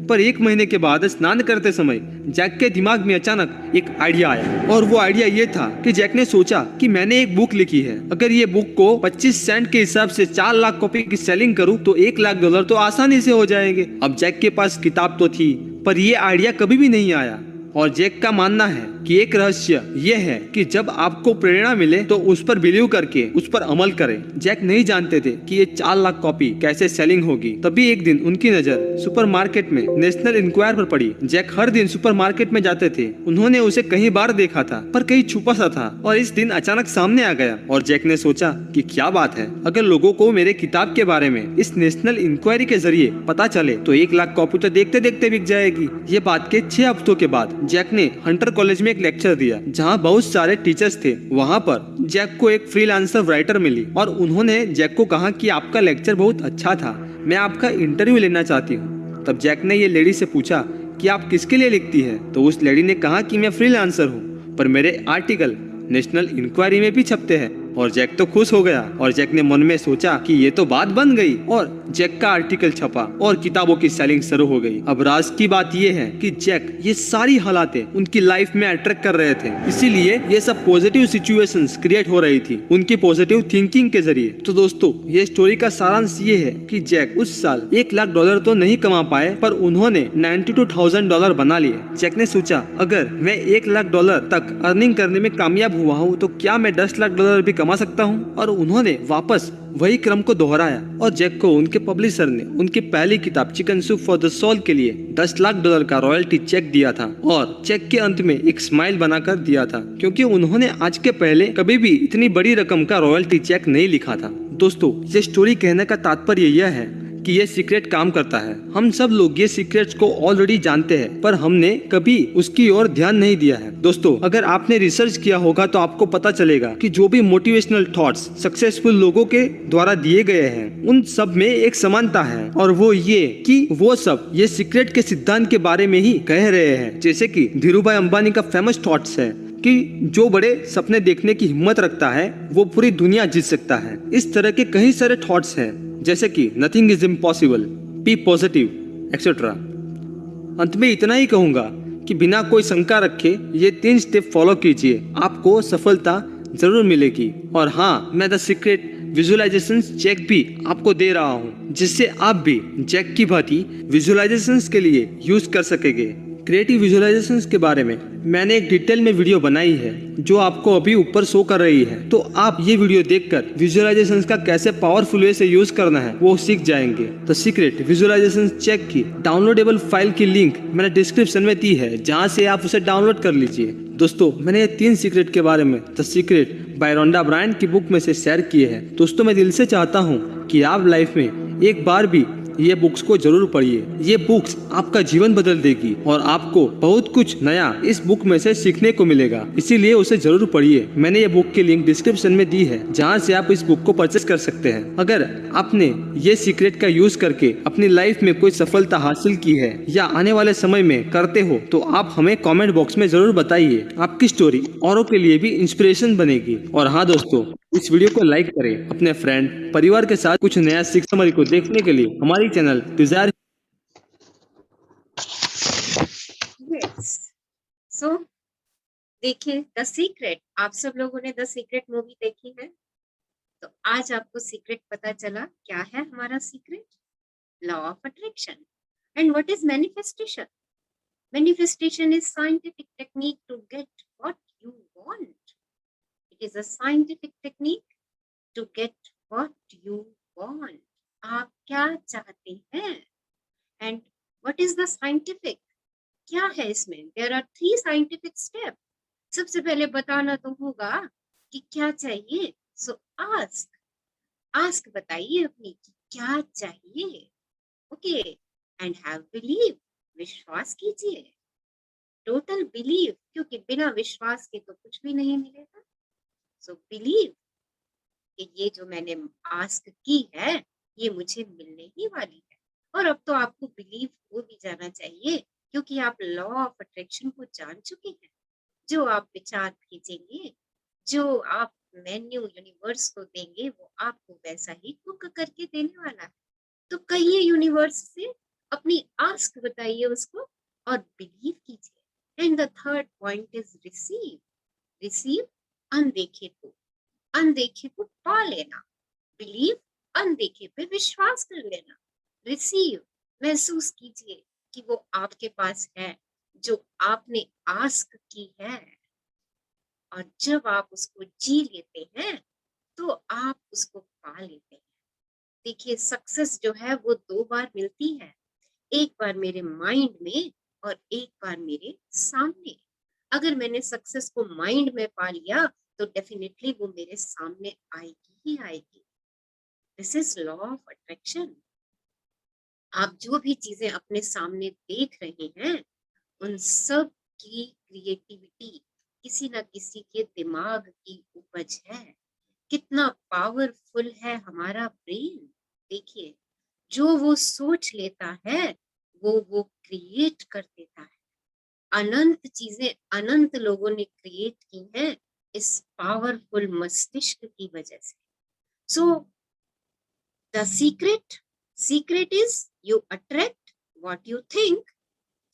पर 1 महीने के बाद स्नान करते समय जैक के दिमाग में अचानक एक आइडिया आया। और वो आइडिया ये था कि जैक ने सोचा कि मैंने एक बुक लिखी है, अगर ये बुक को 25 सेंट के हिसाब से 4 लाख कॉपी की सेलिंग करूं तो $1,00,000 तो आसानी से हो जाएंगे। अब जैक के पास किताब तो थी, पर ये आइडिया कभी भी नहीं आया। और जैक का मानना है कि एक रहस्य ये है कि जब आपको प्रेरणा मिले तो उस पर बिलीव करके उस पर अमल करें। जैक नहीं जानते थे कि ये 4 लाख कॉपी कैसे सेलिंग होगी। तभी एक दिन उनकी नजर सुपरमार्केट में नेशनल इंक्वायर पर पड़ी। जैक हर दिन सुपरमार्केट में जाते थे। उन्होंने उसे कई बार देखा था, पर कहीं छुपा सा था, और इस दिन अचानक सामने आ गया। और जैक ने सोचा कि क्या बात है, अगर लोगों को मेरे किताब के बारे में इस नेशनल इंक्वायरी के जरिए पता चले तो 1,00,000 कॉपी तो देखते देखते बिक जाएगी। ये बात के 6 हफ्तों के बाद जैक ने हंटर कॉलेज में एक लेक्चर दिया, जहां बहुत सारे टीचर्स थे। वहां पर जैक को एक फ्रीलांसर राइटर मिली और उन्होंने जैक को कहा कि आपका लेक्चर बहुत अच्छा था, मैं आपका इंटरव्यू लेना चाहती हूँ। तब जैक ने ये लेडी से पूछा कि आप किसके लिए लिखती है। तो उस लेडी ने कहा कि मैं फ्रीलांसर हूँ, पर मेरे आर्टिकल नेशनल इंक्वायरी में भी छपते हैं। और जैक तो खुश हो गया और जैक ने मन में सोचा कि ये तो बात बन गई। और जैक का आर्टिकल छपा और किताबों की सेलिंग शुरू हो गई। अब राज की बात ये है कि जैक ये सारी हालातें उनकी लाइफ में अट्रैक्ट कर रहे थे, इसीलिए ये सब पॉजिटिव सिचुएशंस क्रिएट हो रही थी उनकी पॉजिटिव थिंकिंग के जरिए। तो दोस्तों, ये स्टोरी का सारांश ये है कि जैक उस साल $1,00,000 तो नहीं कमा पाए, पर उन्होंने $92,000 बना लिए। जैक ने सोचा, अगर मैं $1,00,000 तक अर्निंग करने में कामयाब हुआ हूँ तो क्या मैं $10,00,000 भी कमा सकता हूँ। और उन्होंने वापस वही क्रम को दोहराया और जैक को उनके पब्लिशर ने उनकी पहली किताब chicken soup for the soul के लिए $10,00,000 का रॉयल्टी चेक दिया था और चेक के अंत में एक स्माइल बनाकर दिया था, क्योंकि उन्होंने आज के पहले कभी भी इतनी बड़ी रकम का रॉयल्टी चेक नहीं लिखा था। दोस्तों, ये स्टोरी कहने का तात्पर्य यह है कि ये सीक्रेट काम करता है। हम सब लोग ये सीक्रेट्स को ऑलरेडी जानते हैं, पर हमने कभी उसकी ओर ध्यान नहीं दिया है। दोस्तों, अगर आपने रिसर्च किया होगा तो आपको पता चलेगा कि जो भी मोटिवेशनल थॉट्स सक्सेसफुल लोगों के द्वारा दिए गए हैं, उन सब में एक समानता है, और वो ये कि वो सब ये सीक्रेट के सिद्धांत के बारे में ही कह रहे हैं। जैसे कि धीरूभाई अंबानी का फेमस थॉट्स है कि जो बड़े सपने देखने की हिम्मत रखता है वो पूरी दुनिया जीत सकता है। इस तरह के कई सारे थॉट्स हैं, जैसे कि nothing is impossible, be positive etcetera. अंत में इतना ही कहूंगा कि बिना कोई शंका रखे ये 3 स्टेप फॉलो कीजिए, आपको सफलता जरूर मिलेगी। और हाँ, मैं द सीक्रेट विजुअलाइजेशन चेक भी आपको दे रहा हूँ, जिससे आप भी जैक की भांति विजुअलाइजेशंस के लिए यूज कर सकेंगे। क्रिएटिव विजुअलाइजेशंस के बारे में मैंने एक डिटेल में वीडियो बनाई है जो आपको अभी ऊपर शो कर रही है, तो आप ये वीडियो देखकर विजुअलाइजेशंस का कैसे पावरफुल वे से यूज करना है वो सीख जाएंगे। द सीक्रेट विजुअलाइजेशन चेक की डाउनलोडेबल फाइल की लिंक मैंने डिस्क्रिप्शन में दी है, जहां से आप उसे डाउनलोड कर लीजिए। दोस्तों, मैंने ये 3 सीक्रेट के बारे में the secret by Rhonda Byrne की बुक में से शेयर किए हैं। दोस्तों, मैं दिल से चाहता हूँ कि आप लाइफ में एक बार भी ये बुक्स को जरूर पढ़िए। ये बुक्स आपका जीवन बदल देगी और आपको बहुत कुछ नया इस बुक में से सीखने को मिलेगा, इसीलिए उसे जरूर पढ़िए। मैंने ये बुक की लिंक डिस्क्रिप्शन में दी है, जहां से आप इस बुक को परचेस कर सकते हैं। अगर आपने ये सीक्रेट का यूज करके अपनी लाइफ में कोई सफलता हासिल की है या आने वाले समय में करते हो, तो आप हमें कॉमेंट बॉक्स में जरूर बताइए। आपकी स्टोरी औरों के लिए भी इंस्पिरेशन बनेगी। और हाँ दोस्तों, इस वीडियो को लाइक करें, अपने फ्रेंड परिवार के साथ कुछ नया सीख समझ को देखने के लिए हमारी चैनल डिजायर। सो देखिए, द सीक्रेट, आप सब लोगों ने द सीक्रेट मूवी देखी है, तो आज आपको सीक्रेट पता चला। क्या है हमारा secret? Law of attraction. And what is manifestation? Manifestation is scientific technique to get what you want. It is a scientific technique to get what you want, आप क्या चाहते हैं, and what is the scientific, क्या है इसमें, there are 3 scientific steps. सबसे पहले बताना तो होगा कि क्या चाहिए, so ask बताइए अपनी कि क्या चाहिए, ओके, एंड हैव बिलीव, विश्वास कीजिए, टोटल बिलीव, क्योंकि बिना विश्वास के तो कुछ भी नहीं मिलेगा. सो बिलीव कि ये जो मैंने आस्क की है ये मुझे मिलने ही वाली है. और अब तो आपको बिलीव हो भी जाना चाहिए, क्योंकि आप लॉ ऑफ अट्रैक्शन को जान चुके हैं. जो आप विचार भेजेंगे, जो आप मेन्यू यूनिवर्स को देंगे, वो आपको वैसा ही कुक करके देने वाला है. तो कहिए यूनिवर्स से, अपनी आस्क बताइए उसको और बिलीव कीजिए. And the third point is receive. Receive, अनदेखे को पा लेना. बिलीव, अनदेखे पे विश्वास कर लेना. रिसीव, महसूस कीजिए कि वो आपके पास है जो आपने आस्क की है. और जब आप उसको जी लेते हैं तो आप उसको पा लेते हैं. देखिए, सक्सेस जो है वो 2 बार मिलती है, एक बार मेरे माइंड में और एक बार मेरे सामने. अगर मैंने सक्सेस को माइंड में पा लिया तो डेफिनेटली वो मेरे सामने आएगी ही आएगी. This is law of attraction. आप जो भी चीजें अपने सामने देख रहे हैं उन सब की क्रिएटिविटी किसी ना किसी के दिमाग की उपज है. कितना पावरफुल है हमारा ब्रेन. देखिए, जो वो सोच लेता है वो क्रिएट कर देता है. अनंत चीजें अनंत लोगों ने क्रिएट की हैं इस पावरफुल मस्तिष्क की वजह से. So the secret is you attract what you think,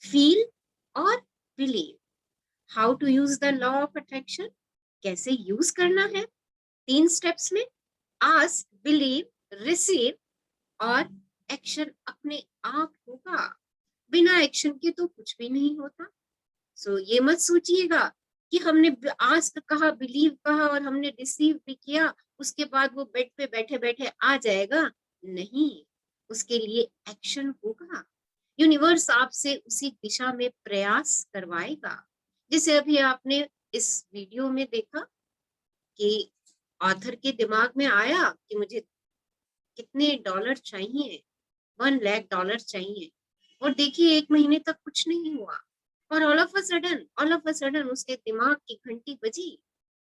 feel और believe. How to use the law of attraction, कैसे यूज करना है, 3 स्टेप्स में. आस्क, बिलीव, रिसीव और एक्शन अपने आप होगा. बिना एक्शन के तो कुछ भी नहीं होता. सो ये मत सोचिएगा कि हमने आस्क कहा, बिलीव कहा और हमने रिसीव भी किया, उसके बाद वो बेड पे बैठे बैठे आ जाएगा. नहीं, उसके लिए एक्शन होगा. यूनिवर्स आपसे उसी दिशा में प्रयास करवाएगा. जैसे अभी आपने इस वीडियो में देखा कि ऑथर के दिमाग में आया कि मुझे कितने डॉलर चाहिए, $1 लाख चाहिए. और देखिए 1 महीने तक कुछ नहीं हुआ और ऑल ऑफ अ सडन उसके दिमाग की घंटी बजी.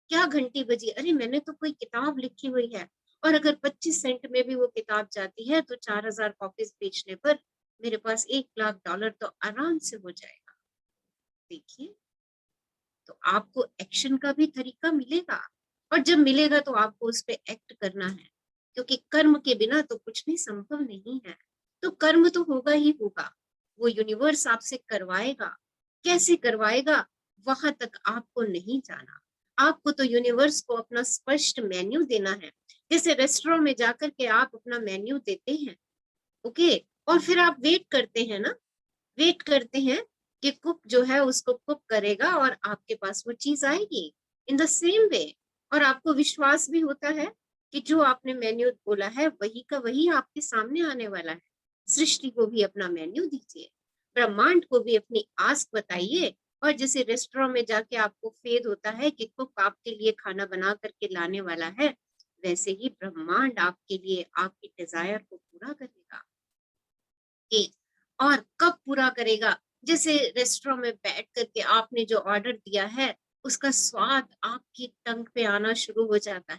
क्या घंटी बजी? अरे मैंने तो कोई किताब लिखी हुई है और अगर 25 सेंट में भी वो किताब जाती है तो 4000 कॉपीज बेचने पर मेरे पास $1 लाख तो आराम से हो जाएगा. देखिए, तो आपको एक्शन का भी तरीका मिलेगा और जब मिलेगा तो आपको उस पर एक्ट करना है, क्योंकि कर्म के बिना तो कुछ भी संभव नहीं है. तो कर्म तो होगा ही होगा, वो यूनिवर्स आपसे करवाएगा. कैसे करवाएगा वहां तक आपको नहीं जाना. आपको तो यूनिवर्स को अपना स्पष्ट मेन्यू देना है. जैसे रेस्टोरेंट में जाकर के आप अपना मेन्यू देते हैं, ओके, और फिर आप वेट करते हैं ना, वेट करते हैं कि कुक जो है उसको कुक करेगा और आपके पास वो चीज आएगी. इन द सेम वे, और आपको विश्वास भी होता है कि जो आपने मेन्यू बोला है वही का वही आपके सामने आने वाला है. सृष्टि को भी अपना मेन्यू दीजिए, ब्रह्मांड को भी अपनी आस्क बताइए. और जैसे रेस्टोरेंट में जाके आपको फेद होता है कि कुक आपके लिए खाना बना करके लाने वाला है, वैसे ही ब्रह्मांड आपके लिए आपकी डिजायर को पूरा करेगा. और कब पूरा करेगा? जैसे रेस्टोरेंट में बैठ करके आपने जो ऑर्डर दिया है उसका स्वाद आपकी टंग पे आना शुरू हो जाता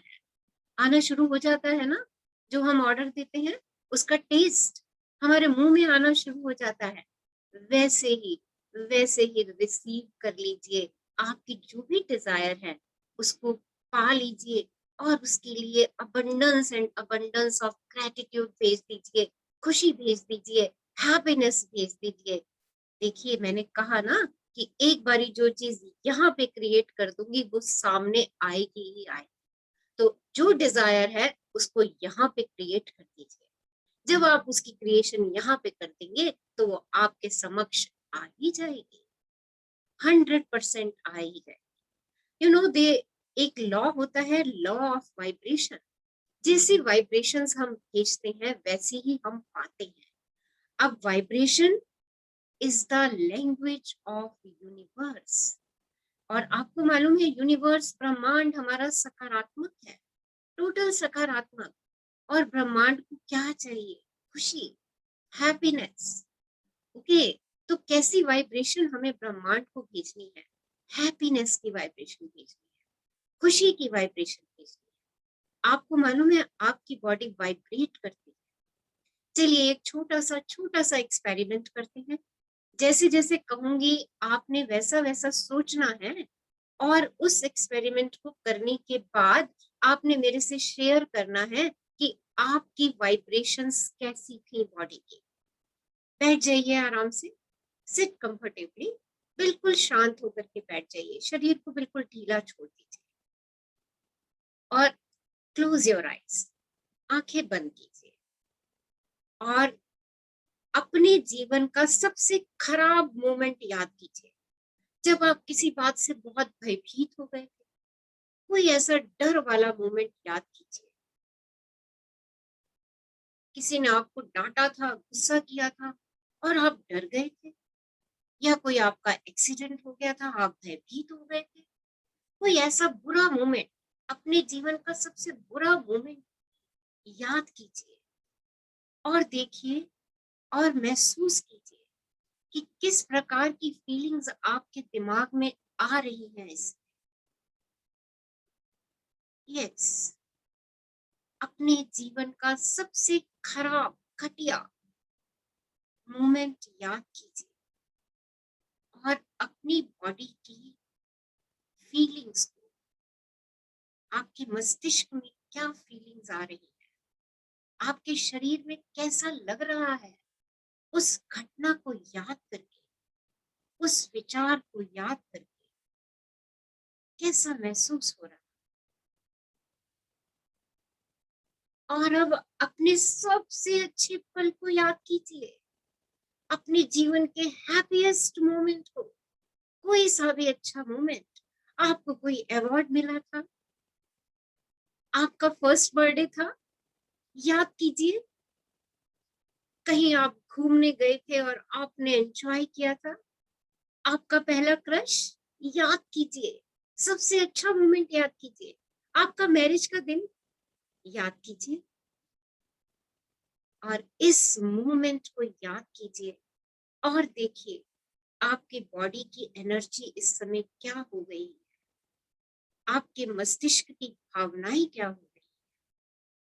है ना. जो हम ऑर्डर देते हैं उसका टेस्ट हमारे मुंह में आना शुरू हो जाता है. वैसे ही रिसीव कर लीजिए. आपकी जो भी डिजायर है उसको पा लीजिए और उसके लिए अबंडेंस ऑफ ग्रेटिट्यूड भेज दीजिए, खुशी भेज दीजिए, हैप्पीनेस भेज दीजिए. देखिए, मैंने कहा ना कि एक बारी जो चीज यहाँ पे क्रिएट कर दूंगी वो सामने आएगी ही आएगी. तो जो डिजायर है उसको यहाँ पे क्रिएट कर दीजिए. जब आप उसकी क्रिएशन यहाँ पे कर देंगे तो वो आपके समक्ष आ ही जाएगी, 100% आ ही जाएगी. यू नो, दे एक लॉ होता है, लॉ ऑफ वाइब्रेशन. जैसी वाइब्रेशंस हम भेजते हैं वैसे ही हम पाते हैं। अब vibration is the language of universe, और आपको मालूम है यूनिवर्स ब्रह्मांड हमारा सकारात्मक है, टोटल सकारात्मक। और ब्रह्मांड को क्या चाहिए? खुशी, हैप्पीनेस। ओके, तो कैसी वाइब्रेशन हमें ब्रह्मांड को भेजनी है? हैप्पीनेस की वाइब्रेशन भेजनी है, खुशी की वाइब्रेशन भेजनी है। आपको मालूम है आपकी बॉडी वाइब्रेट करती है। चलिए एक छोटा सा एक्सपेरिमेंट करते हैं। जैसे जैसे कहूंगी आपने वैसा वैसा सोचना है, और उस एक्सपेरिमेंट को करने के बाद आपने मेरे से शेयर करना है कि आपकी वाइब्रेशंस कैसी थी बॉडी की। बैठ जाइए आराम से, सिट कंफर्टेबली, बिल्कुल शांत होकर के बैठ जाइए, शरीर को बिल्कुल ढीला छोड़ दीजिए और क्लोज योर आईज, आंखें बंद कीजिए और अपने जीवन का सबसे खराब मोमेंट याद कीजिए, जब आप किसी बात से बहुत भयभीत हो गए थे। कोई ऐसा डर वाला मोमेंट याद कीजिए, किसी ने आपको डांटा था, गुस्सा किया था और आप डर गए थे, या कोई आपका एक्सीडेंट हो गया था, आप भयभीत हो गए थे। कोई ऐसा बुरा मोमेंट, अपने जीवन का सबसे बुरा मोमेंट याद कीजिए और देखिए और महसूस कीजिए कि किस प्रकार की फीलिंग्स आपके दिमाग में आ रही हैं इसमें। यस, अपने जीवन का सबसे खराब, घटिया मोमेंट याद कीजिए और अपनी बॉडी की फीलिंग्स को, आपके मस्तिष्क में क्या फीलिंग्स आ रही है, आपके शरीर में कैसा लग रहा है, उस घटना को याद करके, उस विचार को याद करके कैसा महसूस हो रहा है। और अब अपने सबसे अच्छे पल को याद कीजिए, अपने जीवन के हैप्पीएस्ट मोमेंट को, कोई सा भी अच्छा मोमेंट। आपको कोई अवार्ड मिला था, आपका फर्स्ट बर्थडे था, याद कीजिए। कहीं आप घूमने गए थे और आपने एंजॉय किया था, आपका पहला क्रश, याद कीजिए। सबसे अच्छा मोमेंट याद कीजिए। आपका मैरिज का दिन याद कीजिए और इस मोमेंट को याद कीजिए और देखिए आपकी बॉडी की एनर्जी इस समय क्या हो गई है, आपके मस्तिष्क की भावनाएं क्या हो गई,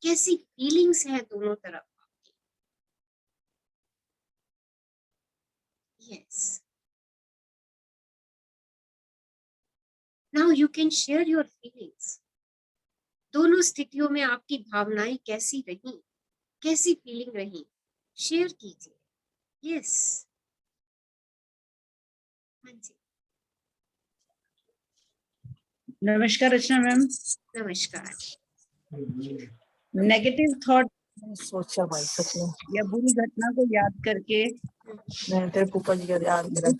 कैसी फीलिंग्स है दोनों तरफ आपकी। Yes, now you can share your feelings. दोनों स्थितियों में आपकी भावनाएं कैसी रही, कैसी फीलिंग रही, शेयर कीजिए। यस, हाँ जी, नमस्कार रचना मैम। नमस्कार। नेगेटिव थॉट सोचा भाई सच में या बुरी घटना को याद करके मैं तेरे फूफा जी का याद मेरा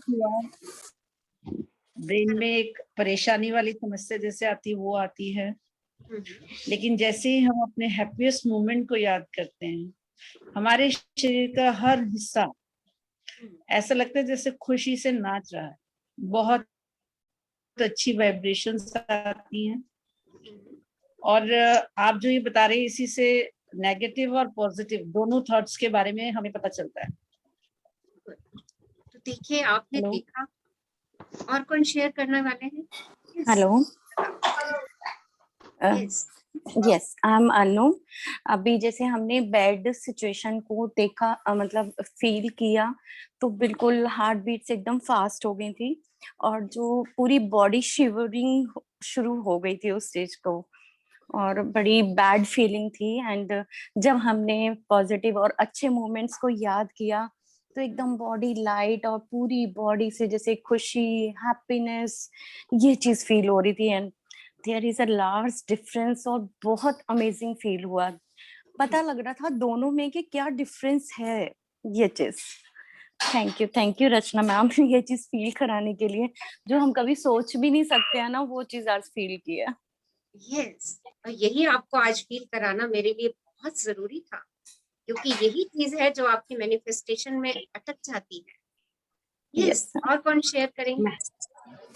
ब्रेन में एक परेशानी वाली समस्या जैसे आती वो आती है। लेकिन जैसे ही हम अपने हैप्पीएस्ट मोमेंट को याद करते हैं, हमारे शरीर का हर हिस्सा ऐसा लगता है जैसे खुशी से नाच रहा है। बहुत अच्छी वाइब्रेशंस आती हैं। और आप जो ये बता रहे हैं, इसी से नेगेटिव और पॉजिटिव दोनों थॉट्स के बारे में हमें पता चलता है। तो देखिए आपने देखा, और कौन शेयर करने वाले हैं? Hello, yes, yes, I am Anu. अभी जैसे हमने बेड सिचुएशन को देखा, मतलब फील किया, तो बिल्कुल हार्ट बीट्स एकदम फास्ट हो गई थी और जो पूरी बॉडी शिवरिंग शुरू हो गई थी उस स्टेज को, और बड़ी बैड फीलिंग थी। एंड जब हमने पॉजिटिव और अच्छे मोमेंट्स को याद किया तो एकदम बॉडी लाइट और पूरी बॉडी से जैसे खुशी, हैप्पीनेस, ये चीज फील हो रही थी। And there is a large difference और बहुत अमेजिंग फील हुआ। पता लग रहा था दोनों में कि क्या डिफरेंस है ये चीज। थैंक यू रचना मैम, ये चीज फील कराने के लिए, जो हम कभी सोच भी नहीं सकते हैं ना, वो चीज आज फील किया। यस, और यही आपको आज फील कराना मेरे लिए बहुत जरूरी था, क्योंकि यही चीज है जो आपकी मैनिफेस्टेशन में अटक जाती है। यस, और कौन शेयर करेंगे?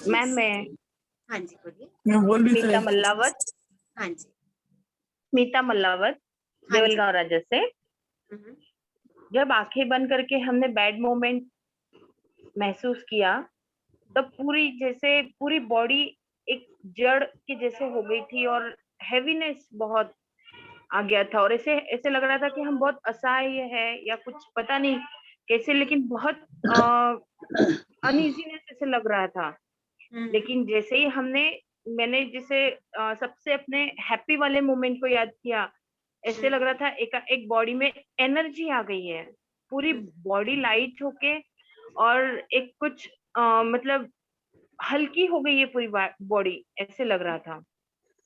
मैम मैं हाँ जी, बोलिए। मैं बोल भी स्मिता सकती मल्लावत, हाँ जी। स्मिता मल्लावत, हाँ जी। देवलगांव राज्य से। हम्म, जब आंखें बंद करके हमने बैड मोमेंट महसूस किया, तब पूरी बॉडी एक जड़ के जैसे हो गई थी और हैवीनेस बहुत आ गया था, और ऐसे ऐसे लग रहा था कि हम बहुत असहाय है या कुछ पता नहीं कैसे, लेकिन बहुत अनइजीनेस ऐसे लग रहा था। लेकिन जैसे ही मैंने जैसे सबसे अपने हैप्पी वाले मोमेंट को याद किया, ऐसे लग रहा था एक बॉडी में एनर्जी आ गई है, पूरी बॉडी लाइट होके, और एक कुछ मतलब हल्की हो गई है पूरी बॉडी, ऐसे लग रहा था,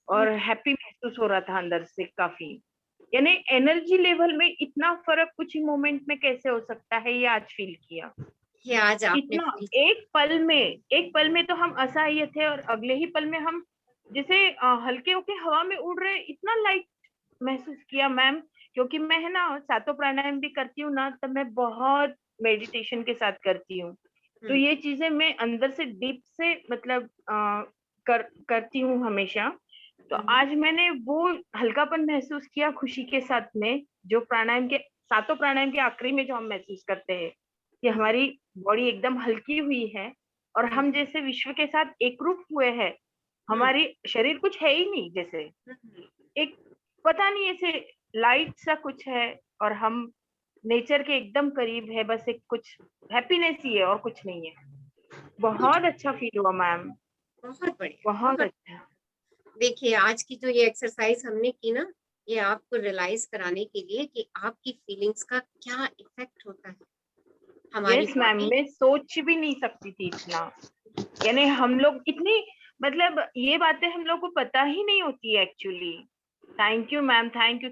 और हैप्पी महसूस हो रहा था अंदर से काफी। यानी एनर्जी लेवल में इतना फर्क कुछ ही मोमेंट में कैसे हो सकता है, ये आज फील किया। ये आज आपने इतना feel एक पल में तो हम असहाय थे, और अगले ही पल में हम जैसे हल्के होके हवा में उड़ रहे, इतना लाइट महसूस किया मैम। क्योंकि मैं है ना सातों प्राणायाम भी करती हूँ ना, तब मैं बहुत मेडिटेशन के साथ करती हूँ, तो ये चीजें मैं अंदर से डीप से मतलब करती हूँ हमेशा। तो आज मैंने वो हल्कापन महसूस किया खुशी के साथ में, जो सातों प्राणायाम के आखिरी में जो हम महसूस करते हैं कि हमारी बॉडी एकदम हल्की हुई है, और हम जैसे विश्व के साथ एकरूप हुए हैं। हमारी शरीर कुछ है ही नहीं, जैसे एक पता नहीं ऐसे लाइट सा कुछ है, और हम नेचर के एकदम करीब है, बस एक कुछ हैप्पीनेस ही है और कुछ नहीं है। बहुत अच्छा फील हुआ मैम, बहुत बढ़िया, बहुत अच्छा। देखिए आज की जो ये एक्सरसाइज हमने की ना, ये आपको रियलाइज कराने के लिए कि आपकी फीलिंग्स का क्या इफेक्ट होता है हमारी यस मैम, body- मैं सोच भी नहीं सकती थी इतना। यानी हम लोग इतनी मतलब ये बातें हम लोग को पता ही नहीं होती है actually. Thank you ma'am, thank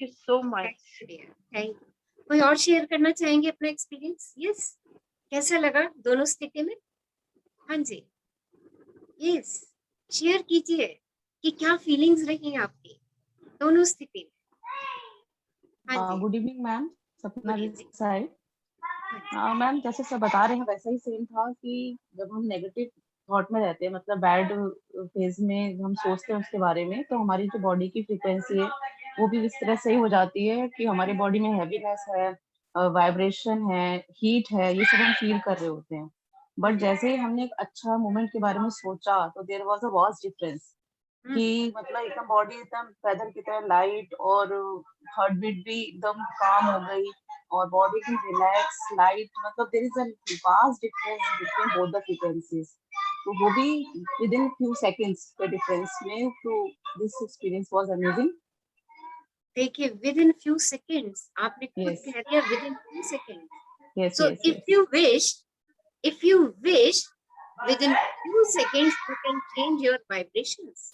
you so much. Thank you. कोई और शेयर करना चाहेंगे अपना एक्सपीरियंस? यस, कैसा लगा दोनों स्थिति में? हाँ जी, यस, शेयर कीजिए कि क्या फीलिंग्स रही आपकी दोनों स्थिति में। हाँ जी, गुड इवनिंग मैम, सपना Good this evening. Side. Ma'am जैसे सब बता रहे हैं वैसा ही सेम था कि जब हम नेगेटिव थॉट में रहते हैं, मतलब बैड फेज में हम सोचते हैं उसके बारे में, तो हमारी जो बॉडी की फ्रीक्वेंसी है वो भी इस तरह से ही हो जाती है कि हमारी बॉडी में हैवीनेस है, वाइब्रेशन है, हीट है, ये सब हम फील कर रहे होते हैं। बट जैसे ही हमने एक अच्छा मोमेंट के बारे में सोचा, तो there was a vast difference कि मतलब एकदम बॉडी एकदम फेदर की तरह लाइट, और हार्ट बीट भी एकदम काम हो गई, और बॉडी एकदम रिलैक्स लाइट, मतलब there is a vast difference between both the frequencies. तो वो भी विद इन फ्यू सेकंड्स के डिफरेंस में, तो दिस एक्सपीरियंस वाज अमेजिंग। देखिए विद इन फ्यू सेकेंड्स, आपने खुद Yes. कह दिया within few seconds. Yes, so yes, if yes. you wish within few seconds you can change your vibrations.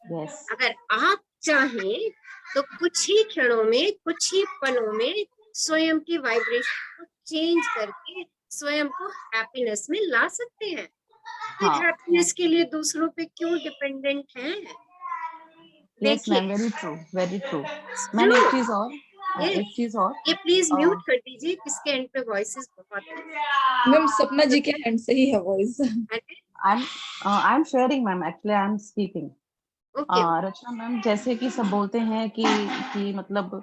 Yes. अगर आप चाहें तो कुछ ही क्षणों में, कुछ ही पलों में स्वयं की वाइब्रेशन को चेंज करके स्वयं को हैप्पीनेस में ला सकते हैं। फिर हैप्पीनेस के लिए दूसरों पे क्यों डिपेंडेंट हैं? Yes, देखिए, ma'am, very true, very true. Ma'am एक चीज और, एक चीज और, ये प्लीज म्यूट कर दीजिए, किसके एंड पे वॉइसेस बहुत है। मैम सपना जी के हैंड से ही है voice. I'm sharing ma'am, actually I'm speaking. Okay, Rachna ma'am, जैसे कि सब बोलते हैं कि मतलब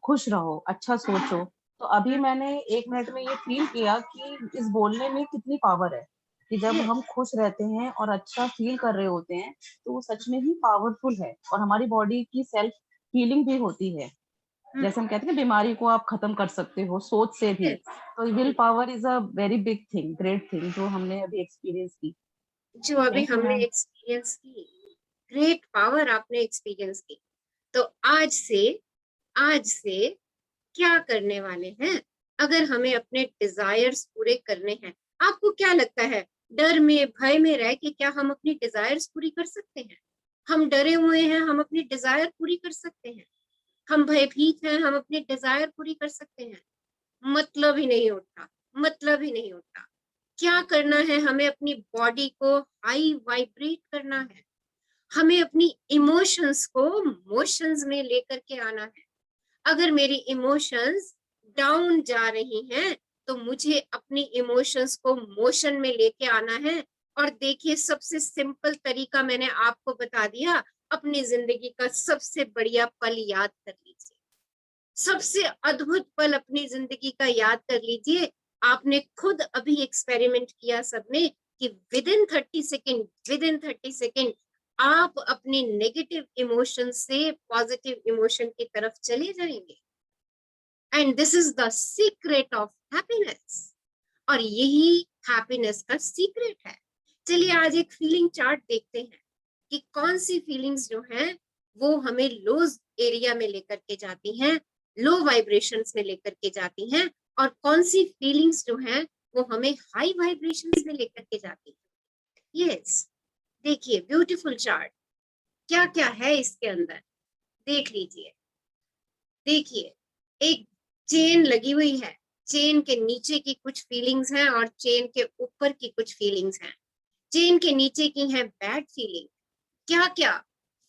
खुश रहो, अच्छा सोचो, तो अभी मैंने 1 मिनट में ये फील किया कि इस बोलने में कितनी पावर है, कि जब हम खुश रहते हैं और अच्छा फील कर रहे होते हैं, तो वो सच में ही पावरफुल है, और हमारी बॉडी की सेल्फ हीलिंग भी होती है। जैसे हम कहते हैं बीमारी को आप खत्म कर सकते हो सोच से भी, तो will power is a very big thing, great thing, जो हमने अभी एक्सपीरियंस की। जो अभी हमने एक्सपीरियंस की, ग्रेट पावर आपने एक्सपीरियंस की। तो आज से क्या करने वाले हैं? अगर हमें अपने डिजायर्स पूरे करने हैं, आपको क्या लगता है डर में, भय में रह के क्या हम अपनी डिजायर्स पूरी कर सकते हैं? हम डरे हुए हैं, हम अपनी डिजायर पूरी कर सकते हैं? हम भयभीत हैं, हम अपनी डिजायर पूरी कर सकते हैं? मतलब ही नहीं उठता, मतलब ही नहीं उठता। क्या करना है? हमें अपनी बॉडी को हाई वाइब्रेट करना है, हमें अपनी इमोशंस को मोशंस में लेकर के आना है। अगर मेरी इमोशंस डाउन जा रही हैं तो मुझे अपनी इमोशंस को मोशन में लेके आना है। और देखिए, सबसे सिंपल तरीका मैंने आपको बता दिया। अपनी जिंदगी का सबसे बढ़िया पल याद कर लीजिए, सबसे अद्भुत पल अपनी जिंदगी का याद कर लीजिए। आपने खुद अभी एक्सपेरिमेंट किया सबने कि विद इन 30 सेकेंड आप अपने नेगेटिव इमोशन से पॉजिटिव इमोशन की तरफ चले जाएंगे। And this is the secret of happiness, और यही हैप्पीनेस का सीक्रेट है। चलिए आज एक फीलिंग चार्ट देखते हैं कि कौन सी फीलिंग्स जो हैं वो हमें लो एरिया में लेकर के जाती हैं, लो वाइब्रेशंस में लेकर के जाती हैं, और कौन सी फीलिंग्स जो हैं वो हमें हाई वाइब्रेशंस में लेकर के जाती हैं। यस, देखिए ब्यूटीफुल चार्ट, क्या क्या है इसके अंदर देख लीजिए। देखिए, एक चेन लगी हुई है, चेन के नीचे की कुछ फीलिंग्स हैं और चेन के ऊपर की कुछ फीलिंग्स हैं। चेन के नीचे की है बैड फीलिंग, क्या क्या,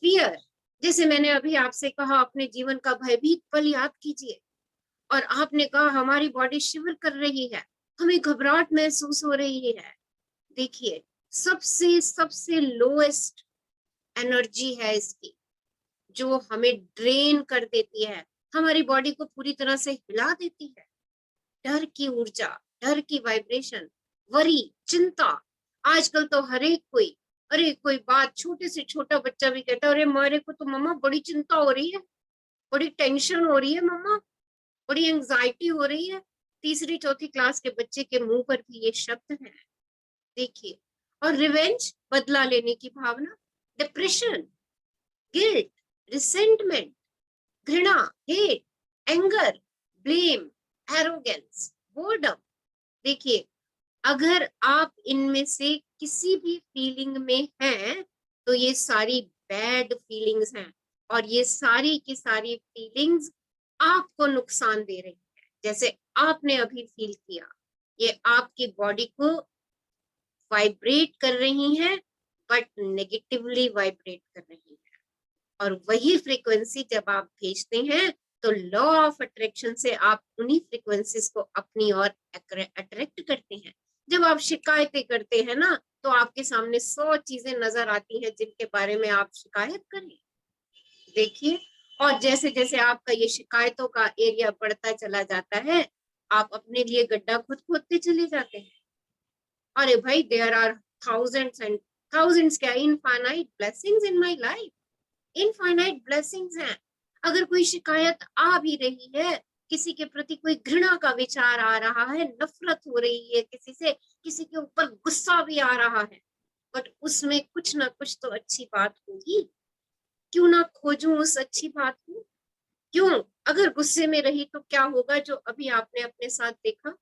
फियर, जैसे मैंने अभी आपसे कहा अपने जीवन का भयभीत पल याद कीजिए, और आपने कहा हमारी बॉडी शिवर कर रही है, हमें घबराहट महसूस हो रही है। देखिए, सबसे सबसे लोएस्ट एनर्जी है इसकी, जो हमें ड्रेन कर देती है, हमारी बॉडी को पूरी तरह से हिला देती है। डर की ऊर्जा, डर की वाइब्रेशन, वरी, चिंता। आजकल तो हर एक कोई, अरे कोई बात, छोटे से छोटा बच्चा भी कहता है अरे मेरे को तो मम्मा बड़ी चिंता हो रही है, बड़ी टेंशन हो रही है मम्मा, बड़ी एंजाइटी हो रही है। तीसरी चौथी क्लास के बच्चे के मुंह पर भी ये शब्द है। देखिए, और रिवेंज, बदला लेने की भावना, डिप्रेशन, गिल्ट, रिसेंटमेंट, घृणा, hate, anger, blame, arrogance, boredom. देखिए, अगर आप इनमें से किसी भी फीलिंग में हैं तो ये सारी बैड फीलिंग्स हैं, और ये सारी की सारी फीलिंग्स आपको नुकसान दे रही है। जैसे आपने अभी फील किया, ये आपकी बॉडी को वाइब्रेट कर रही है, बट नेगेटिवली वाइब्रेट कर रही है। और वही फ्रीक्वेंसी जब आप भेजते हैं तो लॉ ऑफ अट्रैक्शन से आप उन्हीं फ्रीक्वेंसीज को अपनी ओर अट्रैक्ट करते हैं। जब आप शिकायतें करते हैं ना तो आपके सामने 100 चीजें नजर आती हैं जिनके बारे में आप शिकायत करें। देखिए, और जैसे जैसे आपका ये शिकायतों का एरिया बढ़ता चला जाता है, आप अपने लिए गड्ढा खुद खोदते चले जाते हैं। अरे भाई, there are thousands and thousands, क्या infinite blessings in my life, infinite blessings हैं। अगर कोई शिकायत आ भी रही है, किसी के प्रति कोई घृणा का विचार आ रहा है, नफरत हो रही है किसी से, किसी के ऊपर गुस्सा भी आ रहा है, बट उसमें कुछ ना कुछ तो अच्छी बात होगी। क्यों ना खोजूं उस अच्छी बात को? क्यों? अगर गुस्से में रही तो क्या होगा? जो अभी आपने अपने साथ देखा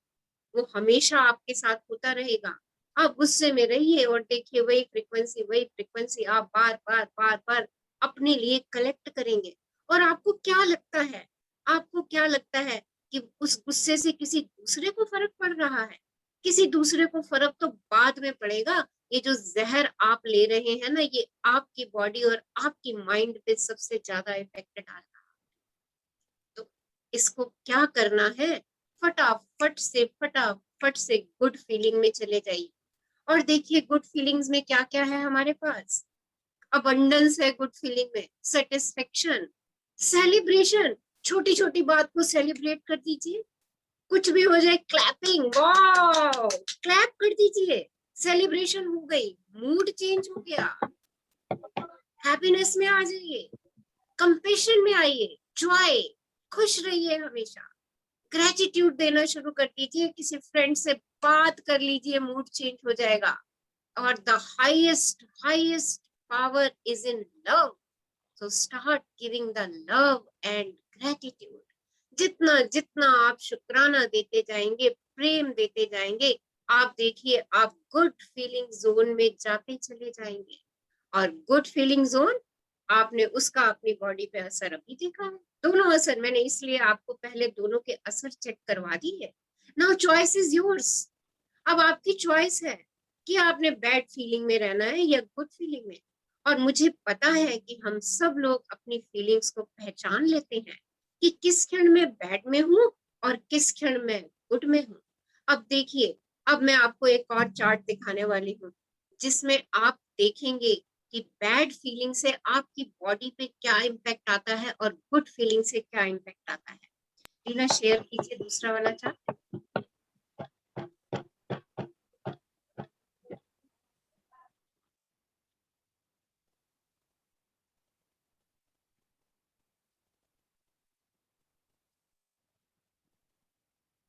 वो हमेशा आपके साथ होता रहेगा। आप गुस्से में रहिए और देखिए वही फ्रीक्वेंसी आप बार बार बार बार अपने लिए कलेक्ट करेंगे। और आपको क्या लगता है, आपको क्या लगता है कि उस गुस्से से किसी दूसरे को फर्क पड़ रहा है? किसी दूसरे को फर्क तो बाद में पड़ेगा। ये जो जहर आप ले रहे हैं ना, ये आपकी बॉडी और आपकी माइंड पे सबसे ज्यादा इफेक्ट डाल रहा है। तो इसको क्या करना है, फटाफट से गुड फीलिंग में चले जाइए। और देखिए, गुड फीलिंग्स में क्या क्या है हमारे पास। अबंडेंस है गुड फीलिंग में, सेटिस्फेक्शन, सेलिब्रेशन, छोटी छोटी बात को सेलिब्रेट कर दीजिए। कुछ भी हो जाए, क्लैपिंग, वाओ, क्लैप कर दीजिए, सेलिब्रेशन हो गई, मूड चेंज हो गया, हैप्पीनेस में आ जाइए, कंपैशन में आइए, जॉय, खुश रहिए हमेशा। ग्रेटिट्यूड देना शुरू कर दीजिए, किसी फ्रेंड से बात कर लीजिए, मूड चेंज हो जाएगा। और the highest power is in love, so start giving the love and gratitude. जितना जितना आप शुक्राना देते जाएंगे, प्रेम देते जाएंगे, आप देखिए आप गुड फीलिंग जोन में जाते चले जाएंगे। और गुड फीलिंग जोन, आपने उसका अपनी बॉडी पे असर अभी देखा है। दोनों असर मैंने इसलिए आपको पहले दोनों के असर चेक करवा दी है। Now choice is yours. अब आपकी चॉइस है कि आपने बैड फीलिंग में रहना है या गुड फीलिंग में। और मुझे पता है कि हम सब लोग अपनी फीलिंग्स को पहचान लेते हैं कि किस क्षण में बैड में हूँ और किस क्षण में गुड में हूँ। अब देखिए, अब मैं आपको एक और चार्ट दिखाने वाली हूँ जिसमें आप देखेंगे कि बैड फीलिंग से आपकी बॉडी पे क्या इम्पैक्ट आता है और गुड फीलिंग से क्या इम्पैक्ट आता है। रीना शेयर कीजिए दूसरा वाला चार्ट।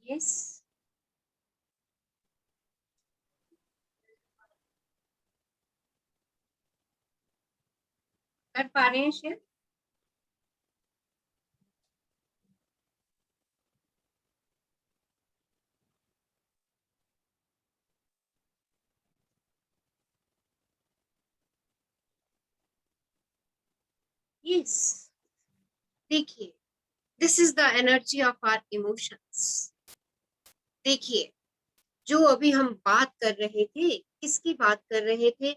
यस, कर पा रहे हैं शेयर? यस, देखिए, this is the energy of our emotions. देखिए, जो अभी हम बात कर रहे थे, किसकी बात कर रहे थे?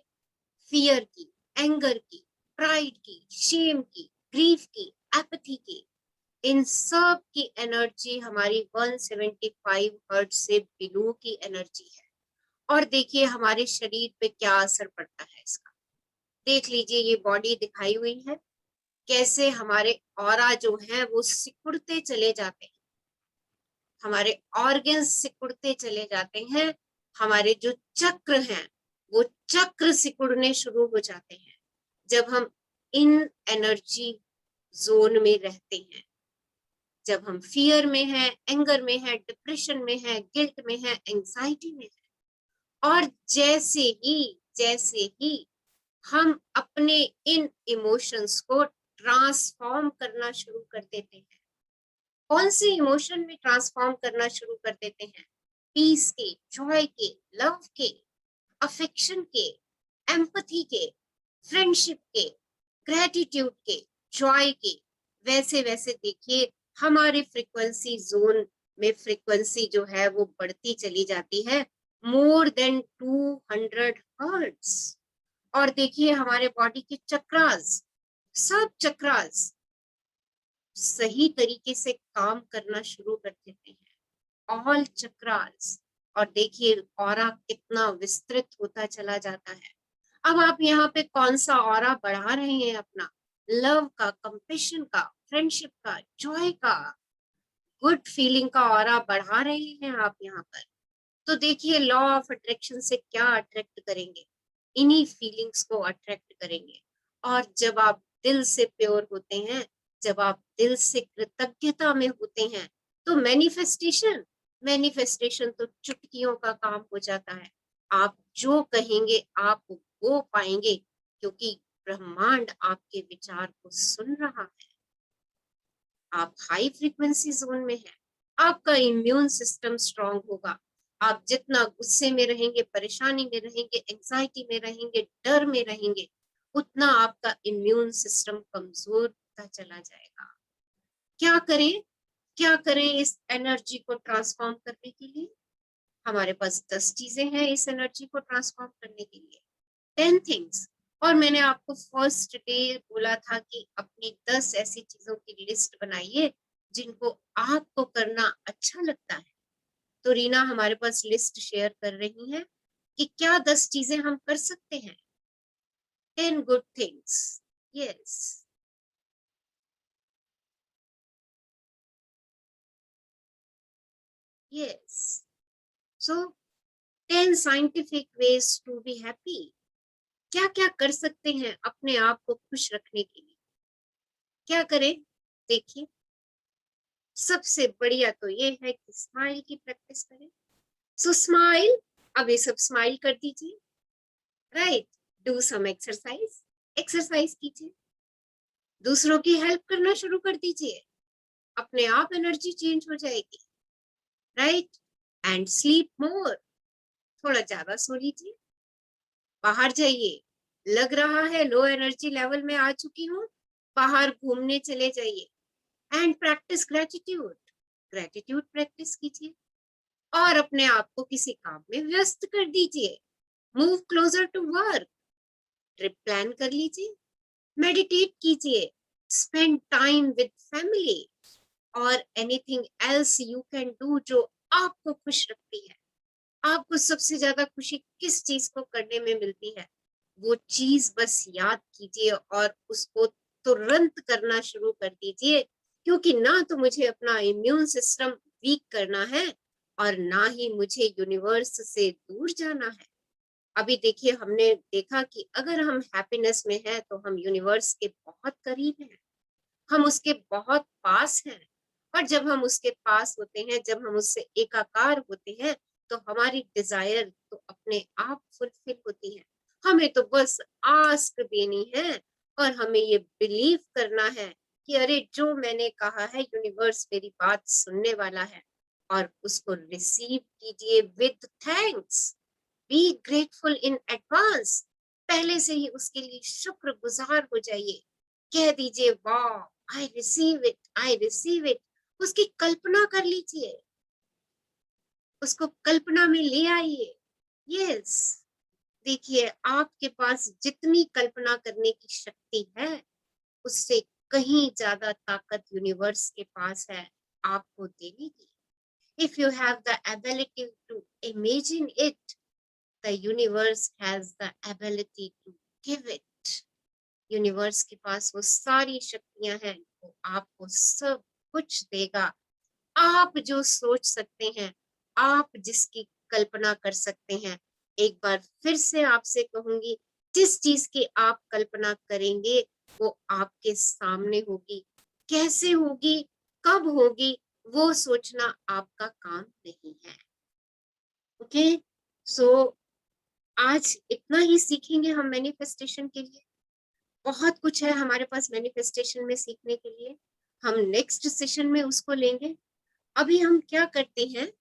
फियर की, एंगर की, प्राइड की, शेम की, ग्रीफ की, एपैथी की। इन सब की एनर्जी हमारी 175 हर्ट्ज से बिलो की एनर्जी है। और देखिए हमारे शरीर पे क्या असर पड़ता है इसका। देख लीजिए, ये बॉडी दिखाई हुई है, कैसे हमारे ऑरा जो है वो सिकुड़ते चले जाते हैं, हमारे ऑर्गन्स सिकुड़ते चले जाते हैं, हमारे जो चक्र हैं वो चक्र सिकुड़ने शुरू हो जाते हैं जब हम इन एनर्जी जोन में रहते हैं। जब हम फियर में हैं, एंगर में हैं, डिप्रेशन में हैं, गिल्ट में हैं, एंजाइटी में हैं, और जैसे ही हम अपने इन इमोशंस को ट्रांसफॉर्म करना शुरू कर देते हैं, कौन से इमोशन में ट्रांसफॉर्म करना शुरू कर देते हैं? पीस के, जॉय के, लव के, अफेक्शन के, एम्पैथी के, फ्रेंडशिप के, ग्रेटिट्यूड के, जॉय के। वैसे वैसे देखिए हमारे फ्रीक्वेंसी जोन में फ्रीक्वेंसी जो है वो बढ़ती चली जाती है, मोर देन 200 हर्ट्ज। और देखिए हमारे बॉडी के चक्रास, सब चक्रास सही तरीके से काम करना शुरू कर देते हैं, ऑल चक्रास। और देखिए ऑरा कितना विस्तृत होता चला जाता है। अब आप यहाँ पे कौन सा ऑरा बढ़ा रहे हैं अपना? लव का, कंपैशन का, फ्रेंडशिप का, जॉय का, गुड फीलिंग का ऑरा बढ़ा रहे हैं आप यहाँ पर। तो देखिए लॉ ऑफ अट्रैक्शन से क्या अट्रैक्ट करेंगे? इन्हीं फीलिंग्स को अट्रैक्ट करेंगे। और जब आप दिल से प्योर होते हैं, जब आप दिल से कृतज्ञता में होते हैं, तो मैनिफेस्टेशन तो चुटकियों का काम हो जाता है। आप जो कहेंगे आप वो पाएंगे, क्योंकि ब्रह्मांड आपके विचार को सुन रहा है। आप हाई फ्रीक्वेंसी जोन में हैं, आपका इम्यून सिस्टम स्ट्रांग होगा। आप जितना गुस्से में रहेंगे, परेशानी में रहेंगे, एंजाइटी में रहेंगे, डर में रहेंगे, उतना आपका इम्यून सिस्टम कमजोर होता चला जाएगा। क्या करें इस एनर्जी को ट्रांसफॉर्म करने के लिए? हमारे पास 10 चीजें हैं इस एनर्जी को ट्रांसफॉर्म करने के लिए, 10 थिंग्स। और मैंने आपको फर्स्ट डे बोला था कि अपनी 10 ऐसी चीजों की लिस्ट बनाइए जिनको आपको करना अच्छा लगता है। तो रीना हमारे पास लिस्ट शेयर कर रही है कि क्या 10 चीजें हम कर सकते हैं। 10 good things. Yes, yes. So 10 scientific ways to be happy. क्या क्या कर सकते हैं अपने आप को खुश रखने के लिए? क्या करें? देखिए, सबसे बढ़िया तो ये है कि स्माइल की प्रैक्टिस करें। सो स्माइल, अब ये सब स्माइल कर दीजिए, राइट। डू सम एक्सरसाइज कीजिए, दूसरों की हेल्प करना शुरू कर दीजिए, अपने आप एनर्जी चेंज हो जाएगी, राइट। एंड स्लीप मोर, थोड़ा ज्यादा सो लीजिए। बाहर जाइए, लग रहा है लो एनर्जी लेवल में आ चुकी हूँ, बाहर घूमने चले जाइए। एंड प्रैक्टिस ग्रेटिट्यूड प्रैक्टिस कीजिए और अपने आप को किसी काम में व्यस्त कर दीजिए। Move closer to work, trip plan कर लीजिए, मेडिटेट कीजिए, स्पेंड टाइम विद फैमिली और anything else you can do जो आपको खुश रखती है। आपको सबसे ज्यादा खुशी किस चीज को करने में मिलती है, वो चीज बस याद कीजिए और उसको तुरंत करना शुरू कर दीजिए, क्योंकि ना तो मुझे अपना इम्यून सिस्टम वीक करना है और ना ही मुझे यूनिवर्स से दूर जाना है। अभी देखिए, हमने देखा कि अगर हम हैप्पीनेस में हैं तो हम यूनिवर्स के बहुत करीब हैं, हम उसके बहुत पास हैं। और जब हम उसके पास होते हैं, जब हम उससे एकाकार होते हैं, तो हमारी डिजायर तो अपने आप फुलफिल होती है। हमें तो बस आस्क देनी है और हमें ये बिलीव करना है कि अरे जो मैंने कहा है यूनिवर्स मेरी बात सुनने वाला है, और उसको रिसीव कीजिए with thanks. Be grateful in advance, पहले से ही उसके लिए शुक्रगुजार हो जाइए। कह दीजिए वाह I receive it, I receive it. उसकी कल्पना कर लीजिए, उसको कल्पना में ले आइए। यस, देखिए आपके पास जितनी कल्पना करने की शक्ति है, उससे कहीं ज्यादा ताकत यूनिवर्स के पास है आपको देने की। If you have the ability to imagine it, the universe has the ability to give it. Universe के पास वो सारी शक्तियां हैं, वो आपको सब कुछ देगा। आप जो सोच सकते हैं, आप जिसकी कल्पना कर सकते हैं, एक बार फिर से आपसे कहूंगी, जिस चीज की आप कल्पना करेंगे वो आपके सामने होगी। कैसे होगी, कब होगी, वो सोचना आपका काम नहीं है। ओके, सो आज इतना ही सीखेंगे हम मैनिफेस्टेशन के लिए। बहुत कुछ है हमारे पास मैनिफेस्टेशन में सीखने के लिए, हम नेक्स्ट सेशन में उसको लेंगे। अभी हम क्या करते हैं,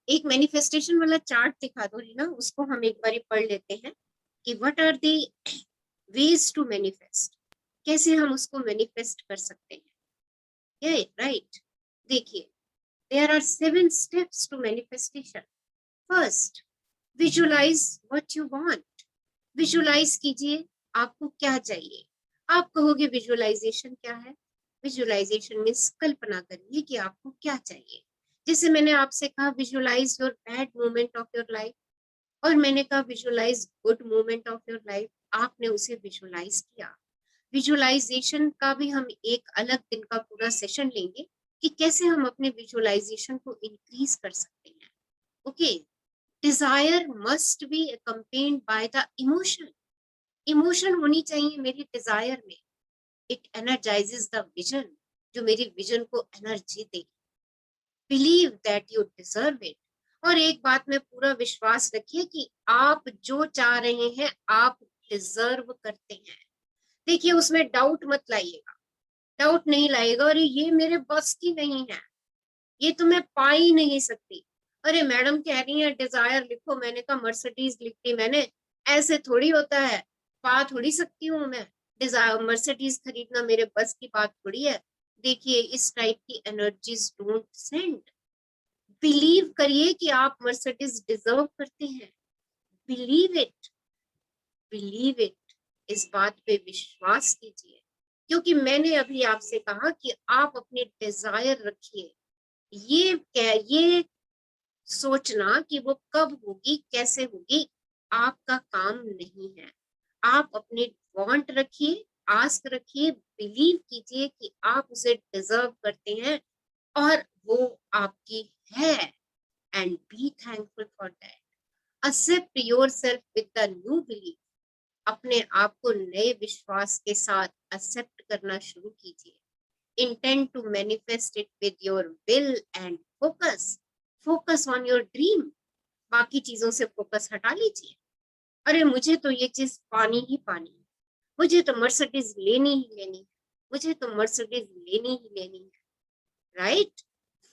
एक मैनिफेस्टेशन वाला चार्ट दिखा दो रीना, उसको हम एक बार पढ़ लेते हैं कि what are the ways to manifest, कैसे हम उसको मैनिफेस्ट कर सकते हैं। ये राइट, देखिए there are 7 steps to manifestation. First, visualise what you want. Visualise कीजिए आपको क्या चाहिए। आप कहोगे विजुअलाइजेशन क्या है? विजुअलाइजेशन मीन्स कल्पना करिए कि आपको क्या चाहिए। जैसे मैंने आपसे कहा visualise your bad moment of your life, और मैंने कहा visualise good moment of your life, आपने उसे विजुअलाइज किया। विजुअलाइजेशन का भी हम एक अलग दिन का पूरा सेशन लेंगे कि कैसे हम अपने विजुअलाइजेशन को इंक्रीज कर सकते हैं। Okay, desire must be accompanied by the emotion. Emotion होनी चाहिए मेरी डिजायर में। इट एनर्जाइजेस द विजन, जो मेरी विजन को एनर्जी देगी। Believe that you deserve it, और एक बात में पूरा विश्वास रखिए कि आप जो चाह रहे हैं आप डिजर्व करते हैं। देखिए उसमें डाउट मत लाइएगा, डाउट नहीं लाइएगा अरे ये मेरे बस की नहीं है, ये तो मैं पा ही नहीं सकती। अरे मैडम कह रही है डिजायर लिखो, मैंने कहा मर्सिडीज लिख दी मैंने, ऐसे थोड़ी होता है, पा थोड़ी सकती हूँ मैं। डिजायर मर्सिडीज खरीदना मेरे बस की बात थोड़ी है। देखिए इस टाइप की एनर्जीज डोंट सेंड। बिलीव करिए कि आप मर्सिडीज डिजर्व करते हैं। बिलीव इट, बिलीव इट, इस बात पे विश्वास कीजिए, क्योंकि मैंने अभी आपसे कहा कि आप अपने डिजायर रखिए। ये सोचना कि वो कब होगी कैसे होगी आपका काम नहीं है। आप अपने वांट रखिए, आस्क रखिए, बिलीव कीजिए कि आप उसे डिजर्व करते हैं और वो आपकी है, and be thankful for that. Accept yourself with the new belief. अपने आप को नए विश्वास के साथ एक्सेप्ट करना शुरू कीजिए। Intend to manifest it with your will and focus. Focus on your dream, बाकी चीजों से फोकस हटा लीजिए। अरे मुझे तो ये चीज पानी ही पानी है, मुझे तो मर्सिडीज लेनी ही लेनी है, मुझे तो मर्सिडीज लेनी ही लेनी है। Right,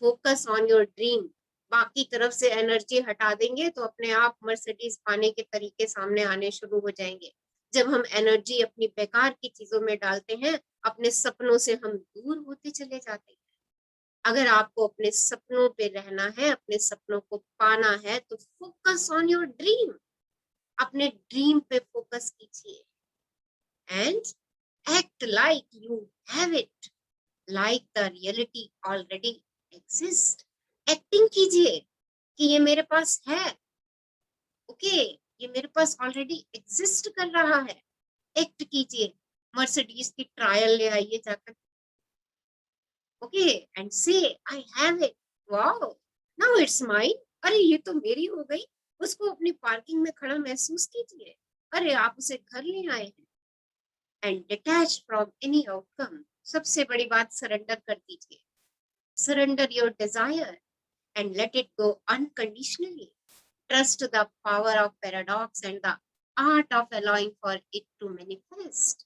focus on your dream. बाकी तरफ से एनर्जी हटा देंगे तो अपने आप मर्सिडीज पाने के तरीके सामने आने शुरू हो जाएंगे। जब हम एनर्जी अपनी बेकार की चीजों में डालते हैं, अपने सपनों से हम दूर होते चले जाते हैं। अगर आपको अपने सपनों पे रहना है, अपने सपनों को पाना है, तो फोकस ऑन योर ड्रीम। अपने ड्रीम पे फोकस कीजिए and act like you have it, like the reality already exists. Acting कीजिए कि ये मेरे पास है, ओके ये मेरे पास ऑलरेडी एग्जिस्ट कर रहा है। एक्ट कीजिए, मर्सिडीज की ट्रायल ले आइए जाकर, ओके एंड से I have it, wow now it's mine, अरे ये तो मेरी हो गई। उसको अपनी पार्किंग में खड़ा महसूस कीजिए, अरे आप उसे घर ले आए हैं। And detach from any outcome, सबसे बड़ी बात सरेंडर कर दीजिए, surrender your desire and let it go unconditionally. Trust the power of paradox and the art of allowing for it to manifest,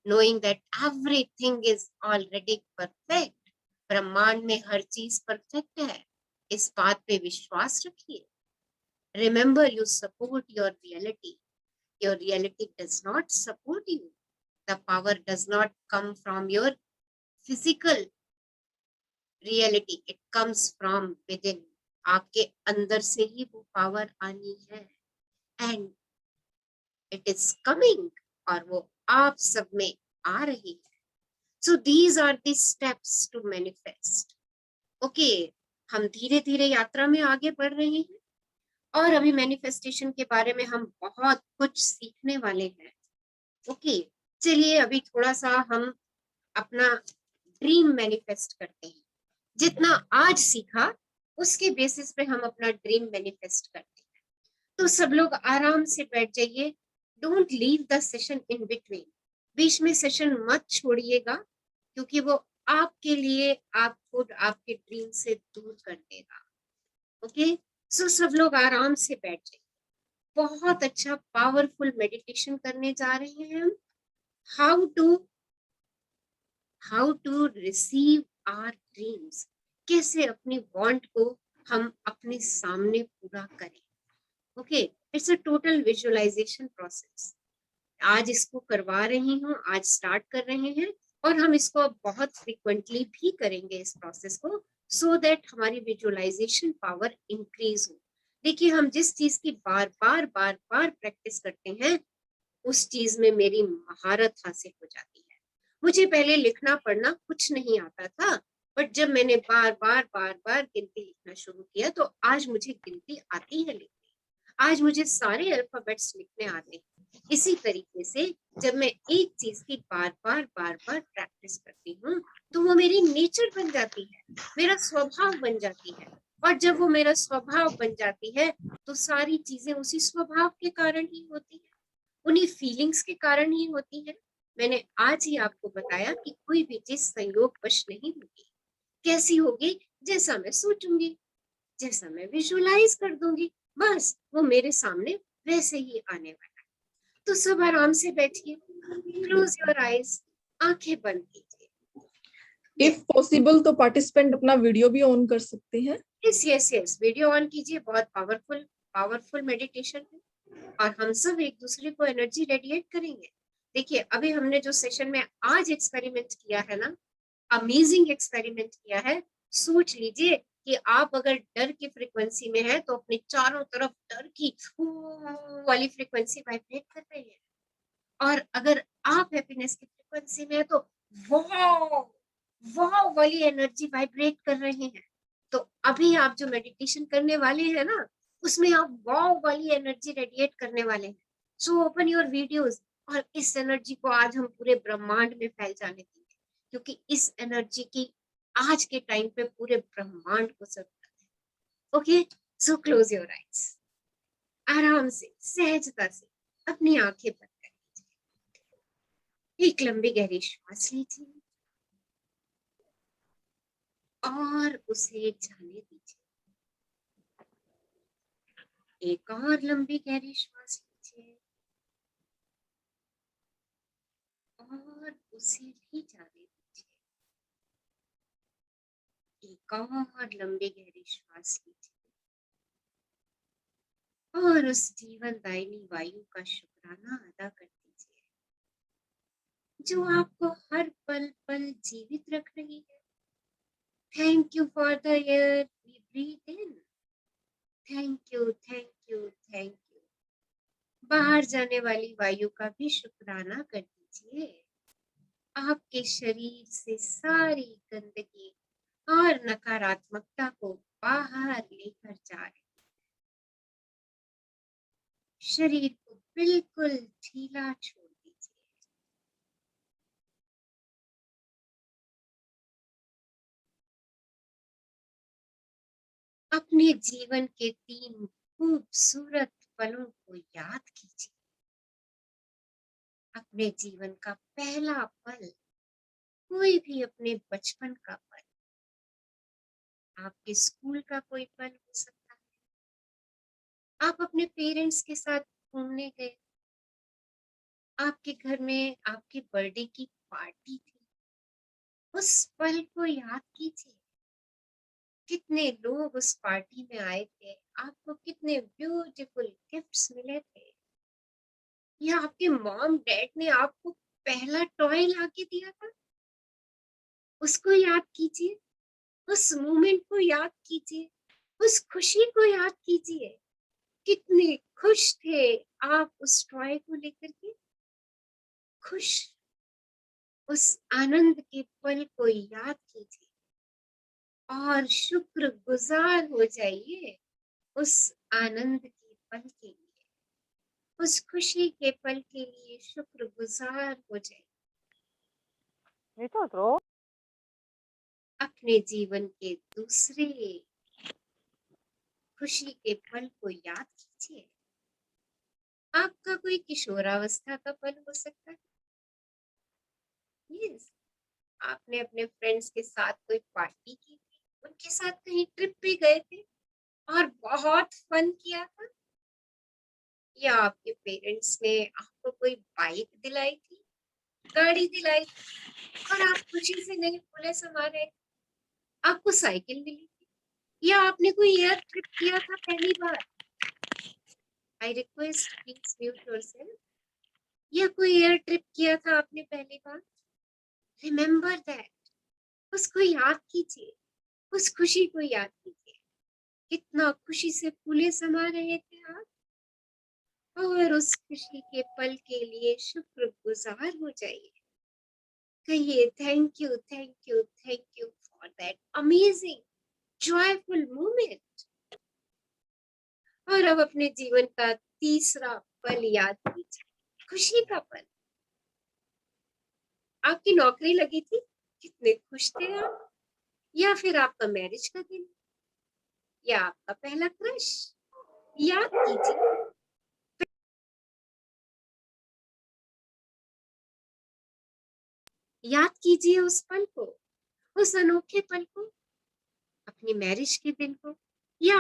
knowing that everything is already perfect. ब्रह्मांड में हर चीज perfect है, इस बात पे विश्वास रखिए। Remember, you support your reality. Your reality does not support you. The power does not come from your physical reality. It comes from within. आपके अंदर से ही वो पावर आनी है एंड इट इज कमिंग, और वो आप सब में आ रही है। So these are the steps to manifest. Okay, हम धीरे धीरे यात्रा में आगे बढ़ रहे हैं और अभी मैनिफेस्टेशन के बारे में हम बहुत कुछ सीखने वाले हैं। ओके, चलिए अभी थोड़ा सा हम अपना ड्रीम मैनिफेस्ट करते हैं। जितना आज सीखा उसके बेसिस पे हम अपना ड्रीम मैनिफेस्ट करते हैं। तो सब लोग आराम से बैठ जाइए, don't leave the session in between, बीच में सेशन मत छोड़िएगा, क्योंकि वो आपके लिए आप खुद आपके ड्रीम से दूर कर देगा। ओके, सो सब लोग आराम से बैठ जाइए। बहुत अच्छा पावरफुल मेडिटेशन करने जा रहे हैं हम, how to receive our dreams, कैसे अपनी वांट को हम अपने सामने पूरा करें। Okay, it's a total visualisation process. आज इसको करवा रही हूँ, आज स्टार्ट कर रहे हैं और हम इसको अब बहुत फ्रीक्वेंटली भी करेंगे इस प्रोसेस को, सो दैट हमारी विजुअलाइजेशन पावर इंक्रीज हो। देखिए, हम जिस चीज की बार बार प्रैक्टिस करते हैं उस चीज में मेरी महारत हासिल हो जाती है। मुझे पहले लिखना पढ़ना कुछ नहीं आता था, बट जब मैंने बार बार गिनती लिखना शुरू किया तो आज मुझे गिनती आती है लिखनी, आज मुझे सारे अल्फाबेट्स लिखने आते हैं। इसी तरीके से जब मैं एक चीज की बार बार प्रैक्टिस करती हूँ तो वो मेरी नेचर बन जाती है, मेरा स्वभाव बन जाती है, और जब वो मेरा स्वभाव बन जाती है तो सारी चीजें उसी स्वभाव के कारण ही होती है, उन्हीं फीलिंग्स के कारण ही होती है। मैंने आज ही आपको बताया कि कोई भी चीज संयोगवश नहीं होगी, कैसी होगी, जैसा मैं सोचूंगी, जैसा मैं विजुअलाइज कर दूंगी, बस वो मेरे सामने वैसे ही आने वाला है। तो सब आराम से बैठिए, क्लोज योर आईज, आंखें बंद कीजिए। इफ पॉसिबल तो पार्टिसिपेंट अपना वीडियो भी ऑन कर सकते हैं। यस, वीडियो ऑन कीजिए, बहुत पावरफुल मेडिटेशन है और हम सब एक दूसरे को एनर्जी रेडिएट करेंगे। देखिए, अभी हमने जो सेशन में आज एक्सपेरिमेंट किया है ना, अमेजिंग एक्सपेरिमेंट किया है। सोच लीजिए कि आप अगर डर की फ्रीक्वेंसी में है तो अपने चारों तरफ डर की वाली फ्रीक्वेंसी वाइब्रेट कर रही है, और अगर आप हैप्पीनेस की फ्रीक्वेंसी में है तो वाव वाली एनर्जी वाइब्रेट कर रहे हैं। तो अभी आप जो मेडिटेशन करने वाले हैं ना, उसमें आप वाव वाली एनर्जी रेडिएट करने वाले हैं। सो ओपन योर वीडियोस और इस एनर्जी को आज हम पूरे ब्रह्मांड में फैल जाने देंगे, क्योंकि इस एनर्जी की आज के टाइम पे पूरे ब्रह्मांड को जरूरत है। Okay, so close your eyes, आराम से सहजता से अपनी आंखें बंद कर लीजिए। एक लंबी गहरी श्वास लीजिए और उसे जाने दीजिए। एक और लंबी गहरी श्वास लीजिए और उसे भी जाने दीजिए। एक और लंबी गहरी श्वास लीजिए और उस जीवनदायिनी वायु का शुक्राना अदा कर दीजिए जो आपको हर पल पल जीवित रख रही है। Thank you for the air we breathe in. Thank you, thank you, thank you. बाहर जाने वाली वायु का भी शुक्राना कर दीजिए। आपके शरीर से सारी गंदगी और नकारात्मकता को बाहर लेकर जा रहे। शरीर को बिल्कुल ढीला छोड़ दीजिए। अपने जीवन के 3 खूबसूरत पलों को याद कीजिए। अपने जीवन का पहला पल, कोई भी अपने बचपन का पल, आपके स्कूल का कोई पल हो सकता है। आप अपने पेरेंट्स के साथ घूमने गए, आपके घर में आपके बर्थडे की पार्टी थी, उस पल को याद कीजिए। कितने लोग उस पार्टी में आए थे, आपको कितने ब्यूटीफुल गिफ्ट्स मिले थे, या आपके मॉम डैड ने आपको पहला टॉय लाके दिया था, उसको याद कीजिए। उस मोमेंट को याद कीजिए, उस खुशी को याद कीजिए। कितने खुश थे आप उस टॉय को लेकर के, खुश। उस आनंद के पल को याद कीजिए और शुक्रगुजार हो जाइए उस आनंद के पल के लिए, उस खुशी के पल के लिए शुक्रगुजार हो जाइए। अपने जीवन के दूसरे खुशी के पल को याद कीजिए। आपका कोई किशोरावस्था का पल हो सकता है। यस, आपने अपने फ्रेंड्स के साथ कोई पार्टी की थी, उनके साथ कहीं ट्रिप पे गए थे और बहुत फन किया था, या आपके पेरेंट्स ने आपको कोई बाइक दिलाई थी, गाड़ी दिलाई थी और आप खुशी से नहीं फूले समा रहे, आपको साइकिल मिली थी, या आपने कोई एयर ट्रिप किया था पहली बार। I request please mute yourself. या कोई एयर ट्रिप किया था आपने पहली बार, रिमेम्बर दैट, उसको याद कीजिए, उस खुशी को याद कीजिए। कितना खुशी से फूले समा रहे थे आप, और उस खुशी के पल के लिए शुक्रगुजार हो जाइए। कहिए thank you, thank you, thank you for that amazing joyful moment. और अब अपने जीवन का तीसरा पल याद कीजिए, खुशी का पल। आपकी नौकरी लगी थी, कितने खुश थे आप, या फिर आपका मैरिज का दिन, या आपका पहला क्रश, याद कीजिए। याद कीजिए उस पल को, उस अनोखे पल को, अपनी मैरिज के दिन को, या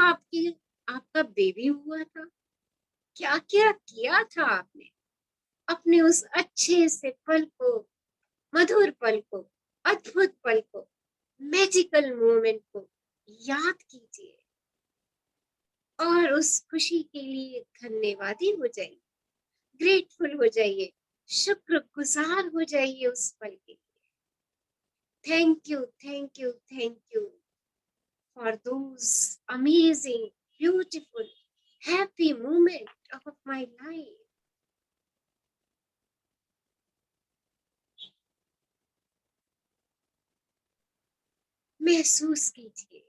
आपका बेबी हुआ था। क्या क्या किया था आपने अपने उस अच्छे से पल को, मधुर पल को, अद्भुत पल को, मैजिकल मोमेंट को याद कीजिए और उस खुशी के लिए धन्यवादी हो जाइए, ग्रेटफुल हो जाइए, शुक्रगुजार हो जाइए उस पल के लिए। Thank you, thank you, thank you for those amazing, beautiful, happy moments of my life. महसूस कीजिए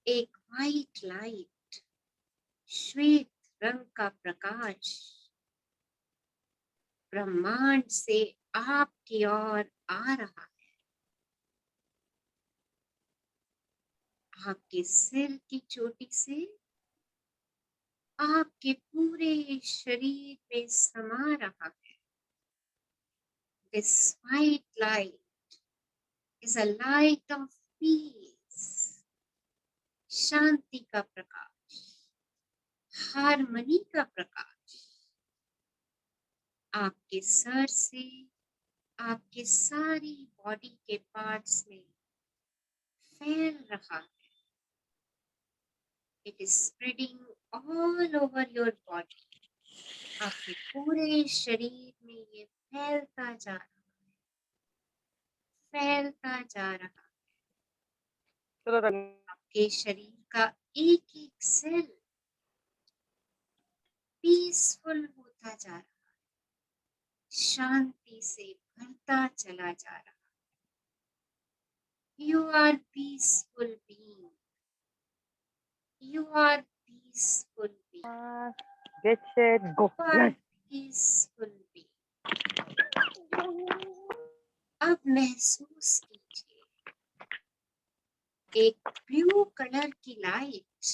एक वाइट लाइट, श्वेत रंग का प्रकाश ब्रह्मांड से आपकी ओर आ रहा है। आपके सिर की चोटी से आपके पूरे शरीर में समा रहा है। This white light is a light of peace, शांति का प्रकाश, हार्मनी का प्रकाश। आपके सर से आपके सारी बॉडी के पार्ट्स में फैल रहा है। It is spreading all over your body. आपके पूरे शरीर में ये फैलता जा रहा है, फैलता जा रहा है। आपके शरीर का एक एक सेल पीसफुल होता जा रहा है, शांति से भरता चला जा रहा है। You are peaceful being, you are peaceful being, Get set, go. You are Learn. Peaceful being. अब महसूस कीजिए एक ब्लू कलर की लाइट,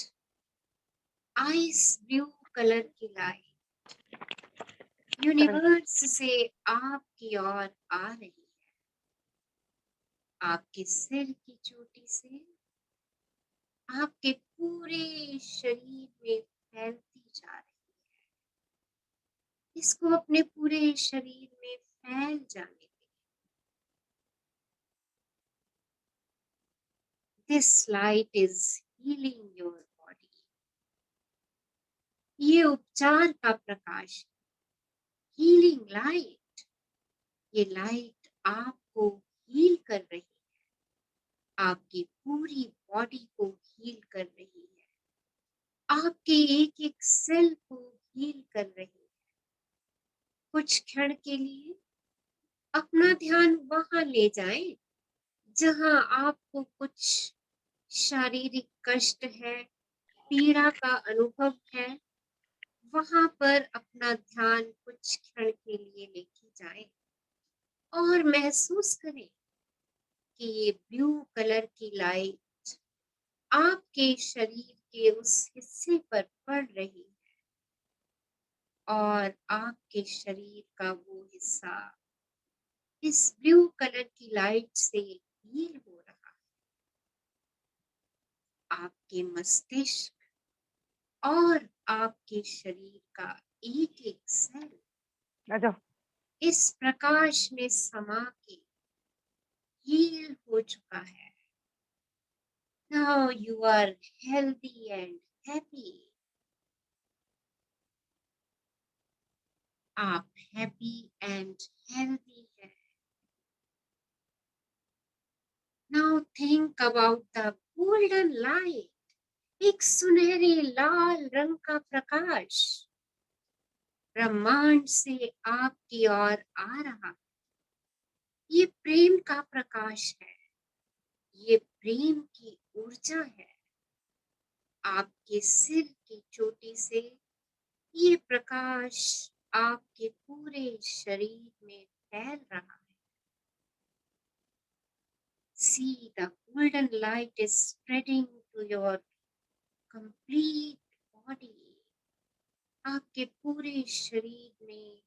आइस ब्लू कलर की लाइट यूनिवर्स से आपकी ओर आ रही है। आपके सिर की चोटी से आपके पूरे शरीर में फैलती जा रही है। इसको अपने पूरे शरीर में फैल जाने दें। This light is healing your body. ये उपचार का प्रकाश है, हीलिंग लाइट। ये लाइट आपको हील कर रही है, आपकी पूरी बॉडी को हील कर रही है, आपके एक एक सेल को हील कर रही है। कुछ क्षण के लिए अपना ध्यान वहां ले जाएं जहां आपको कुछ शारीरिक कष्ट है, पीड़ा का अनुभव है। वहां पर अपना ध्यान कुछ क्षण के लिए लेके जाएं और महसूस करें कि ये ब्लू कलर की लाइट आपके शरीर के उस हिस्से पर पड़ रही है और आपके शरीर का वो हिस्सा इस ब्लू कलर की लाइट से हील हो रहा है। आपके मस्तिष्क और आपके शरीर का एक एक सेल इस प्रकाश में समा के हील हो चुका है। Now you are healthy and happy. आप happy and healthy हैं। Now think about the golden light. एक सुनहरे लाल रंग का प्रकाश ब्रह्मांड से आपकी ओर आ रहा है। ये प्रेम का प्रकाश है, ये प्रेम की ऊर्जा है। आपके सिर की चोटी से ये प्रकाश आपके पूरे शरीर में फैल रहा है। See, the golden light is spreading to your complete body. आपके पूरे शरीर में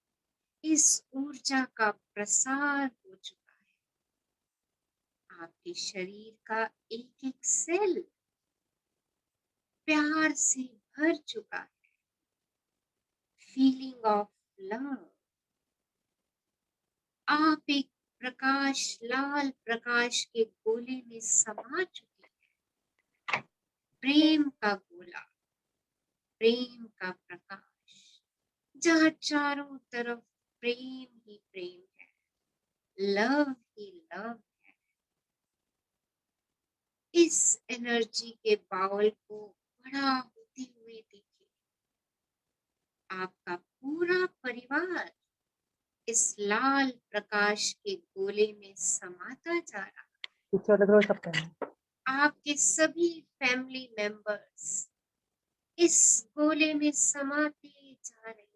इस ऊर्जा का प्रसार हो चुका है। आपके शरीर का एक एक सेल प्यार से भर चुका है। Feeling of love. आप एक प्रकाश, लाल प्रकाश के गोले में समा चुके हैं। प्रेम का गोला, प्रेम का प्रकाश, जहाँ चारों तरफ प्रेम ही प्रेम है, लव ही लव है। इस एनर्जी के बाउल को बड़ा होते हुए देखिए। आपका पूरा परिवार इस लाल प्रकाश के गोले में समाता जा रहा है। पीछे वाले थोड़ा सा पहले। आपके सभी फैमिली मेंबर्स इस गोले में समाते जा रहे हैं।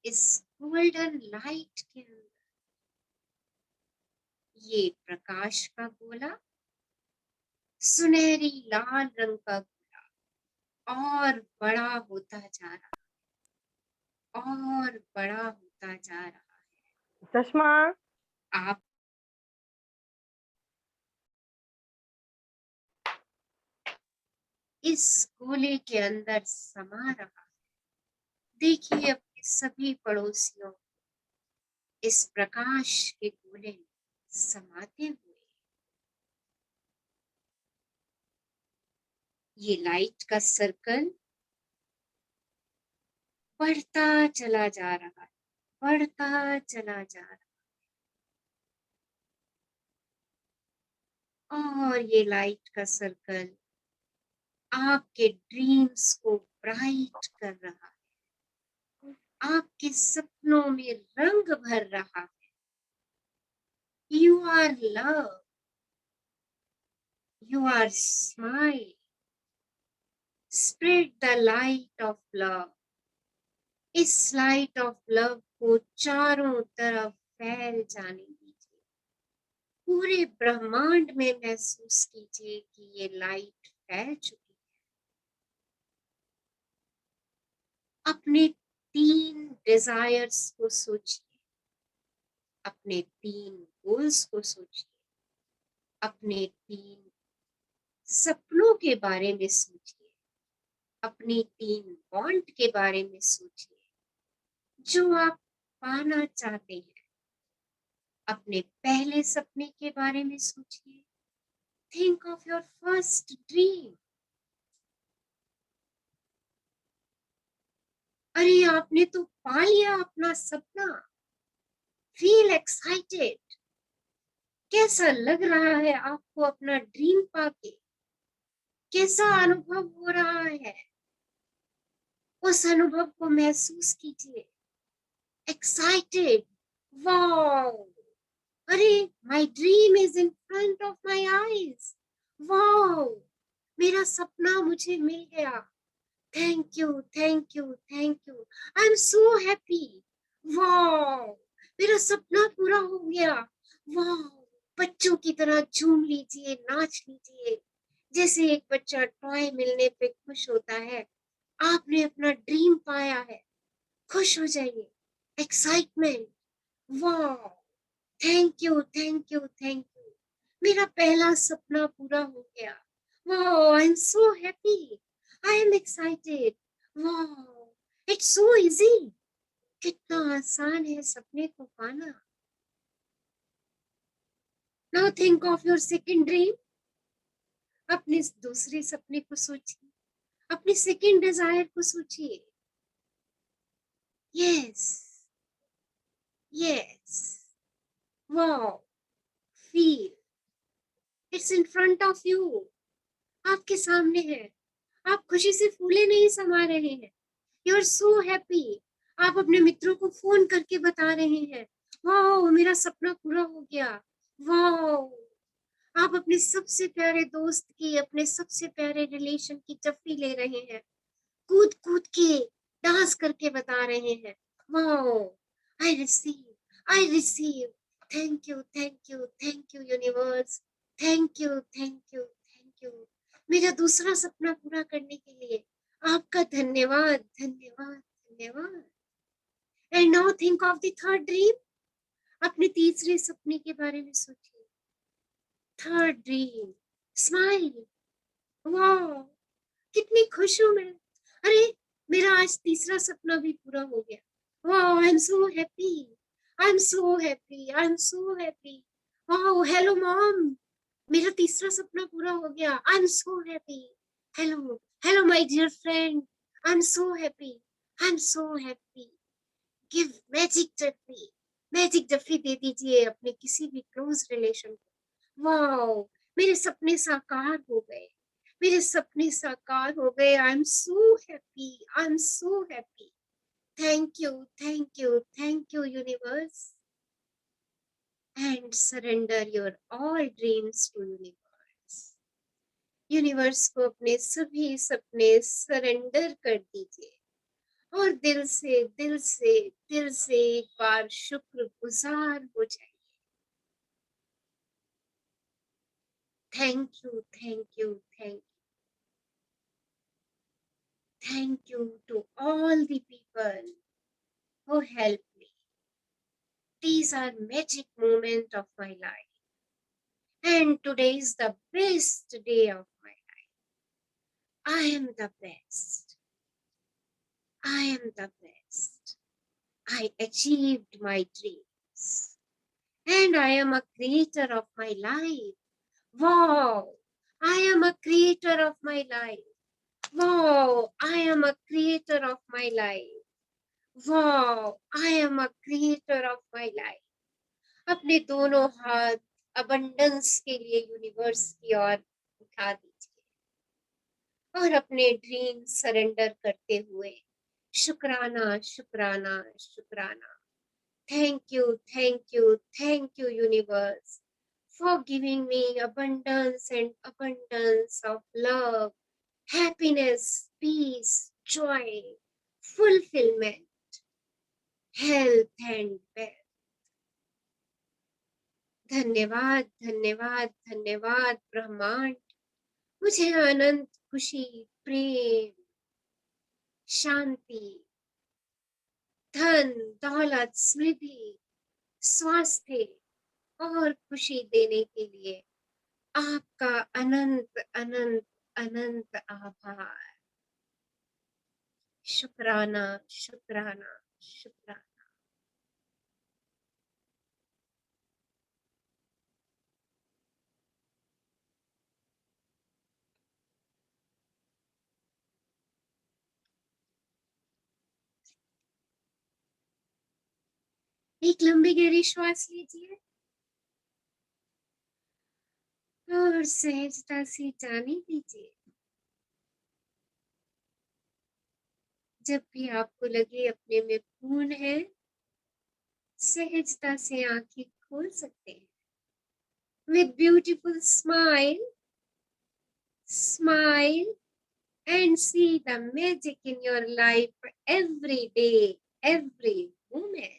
इस गोल्डन लाइट के अंदर ये प्रकाश का गोला, सुनहरी लाल रंग का गोला और बड़ा होता जा रहा है, और बड़ा होता जा रहा है। चश्मा। आप इस गोले के अंदर समा रहा है। देखिए अपने सभी पड़ोसियों इस प्रकाश के गोले में समाते हुए। ये लाइट का सर्कल बढ़ता चला जा रहा है, बढ़ता चला जा रहा है। और ये लाइट का सर्कल आपके ड्रीम्स को ब्राइट कर रहा है। आपके सपनों में रंग भर रहा है। You are love, you are smile, spread the light of love. इस लाइट ऑफ लव को चारों तरफ फैल जाने दीजिए। पूरे ब्रह्मांड में महसूस कीजिए कि ये लाइट फैल चुकी है। अपने 3 डिजायर्स को सोचिए, अपने 3 गोल्स को सोचिए, अपने 3 सपनों के बारे में सोचिए, अपनी 3 वांट के बारे में सोचिए जो आप पाना चाहते हैं। अपने पहले सपने के बारे में सोचिए। Think of your first dream. अरे आपने तो पा लिया अपना सपना। Feel excited. कैसा लग रहा है आपको अपना ड्रीम पाके? कैसा अनुभव हो रहा है? उस अनुभव को महसूस कीजिए। एक्साइटेड। वाओ, अरे my dream is in front of my eyes. Wow, मेरा सपना मुझे मिल गया। Thank you, thank you, thank you. I am so happy. Wow, मेरा सपना पूरा हो गया। वाओ, बच्चों की तरह झूम लीजिए, नाच लीजिए। जैसे एक बच्चा टॉय मिलने पे खुश होता है, आपने अपना ड्रीम पाया है। खुश हो जाइए। Excitement. Wow, thank you, thank you, thank you. मेरा पहला सपना पूरा हो गया। Wow, I am so happy. I am excited. Wow, it's so easy. कितना आसान है सपने को पाना। Now think of your second dream. अपने दूसरे सपने को सोचिए, अपनी सेकंड डिजायर को सोचिए। Yes, yes. Wow, feel it's in front of you. आपके सामने है। आप खुशी से फूले नहीं समा रहे हैं। You are so happy. आप अपने मित्रों को फोन करके बता रहे हैं, वाओ, मेरा सपना पूरा हो गया। वाओ, आप अपने सबसे प्यारे दोस्त की, अपने सबसे प्यारे रिलेशन की जफ्फी ले रहे हैं। कूद कूद के डांस करके बता रहे हैं, wow, I receive, I receive. Thank you, thank you, thank you universe. Thank you, thank you, thank you. मेरा दूसरा सपना पूरा करने के लिए आपका धन्यवाद, धन्यवाद, धन्यवाद। And now think of the third dream. अपने तीसरे सपने के बारे में सोचिए। Third dream, smile. वाओ, कितनी खुश हूं मैं। अरे, मेरा आज तीसरा सपना भी पूरा हो गया। Wow, I am so happy. I am so happy, I am so happy. Wow, hello mom, मेरा तीसरा सपना पूरा हो गया। I am so happy. Hello, hello my dear friend, I am so happy, I am so happy. Give magic जफ्फी। Magic जफ्फी दे दीजिए अपने किसी भी क्लोज रिलेशन को। वाओ, मेरे सपने साकार हो गए। मेरे सपने साकार हो गए। I am so happy, I am so happy. Thank you, thank you, thank you universe. And surrender your all dreams to universe. Universe को अपने सभी सपने सरेंडर कर दीजिए और दिल से, दिल से, दिल से एक बार शुक्रगुजार हो जाइए। Thank you, thank you, thank you. Thank you to all the people who helped me. These are magic moments of my life. And today is the best day of my life. I am the best. I am the best. I achieved my dreams. And I am a creator of my life. Wow! I am a creator of my life. Wow! I am a creator of my life. Wow, I am a creator of my life. अपने दोनों हाथ abundance के लिए universe की ओर उठा दीजिए और अपने ड्रीम सरेंडर करते हुए शुक्राना, शुक्राना, शुक्राना. Thank you, thank you, thank you, universe, for giving me abundance and abundance of love, happiness, peace, joy, fulfillment, health and wealth. धन्यवाद, धन्यवाद, धन्यवाद ब्रह्मांड, मुझे आनंद, खुशी, प्रेम, शांति, धन, दौलत, समृद्धि, स्वास्थ्य और खुशी देने के लिए आपका अनंत अनंत अनंत आभार. शुक्राना, शुक्राना, शुक्राना. एक लंबी गहरी श्वास लीजिए और सहजता से जाने दीजिए. जब भी आपको लगे अपने में पूर्ण है, सहजता से आंखें खोल सकते हैं. With beautiful smile, smile and see the magic in your life every day, every moment.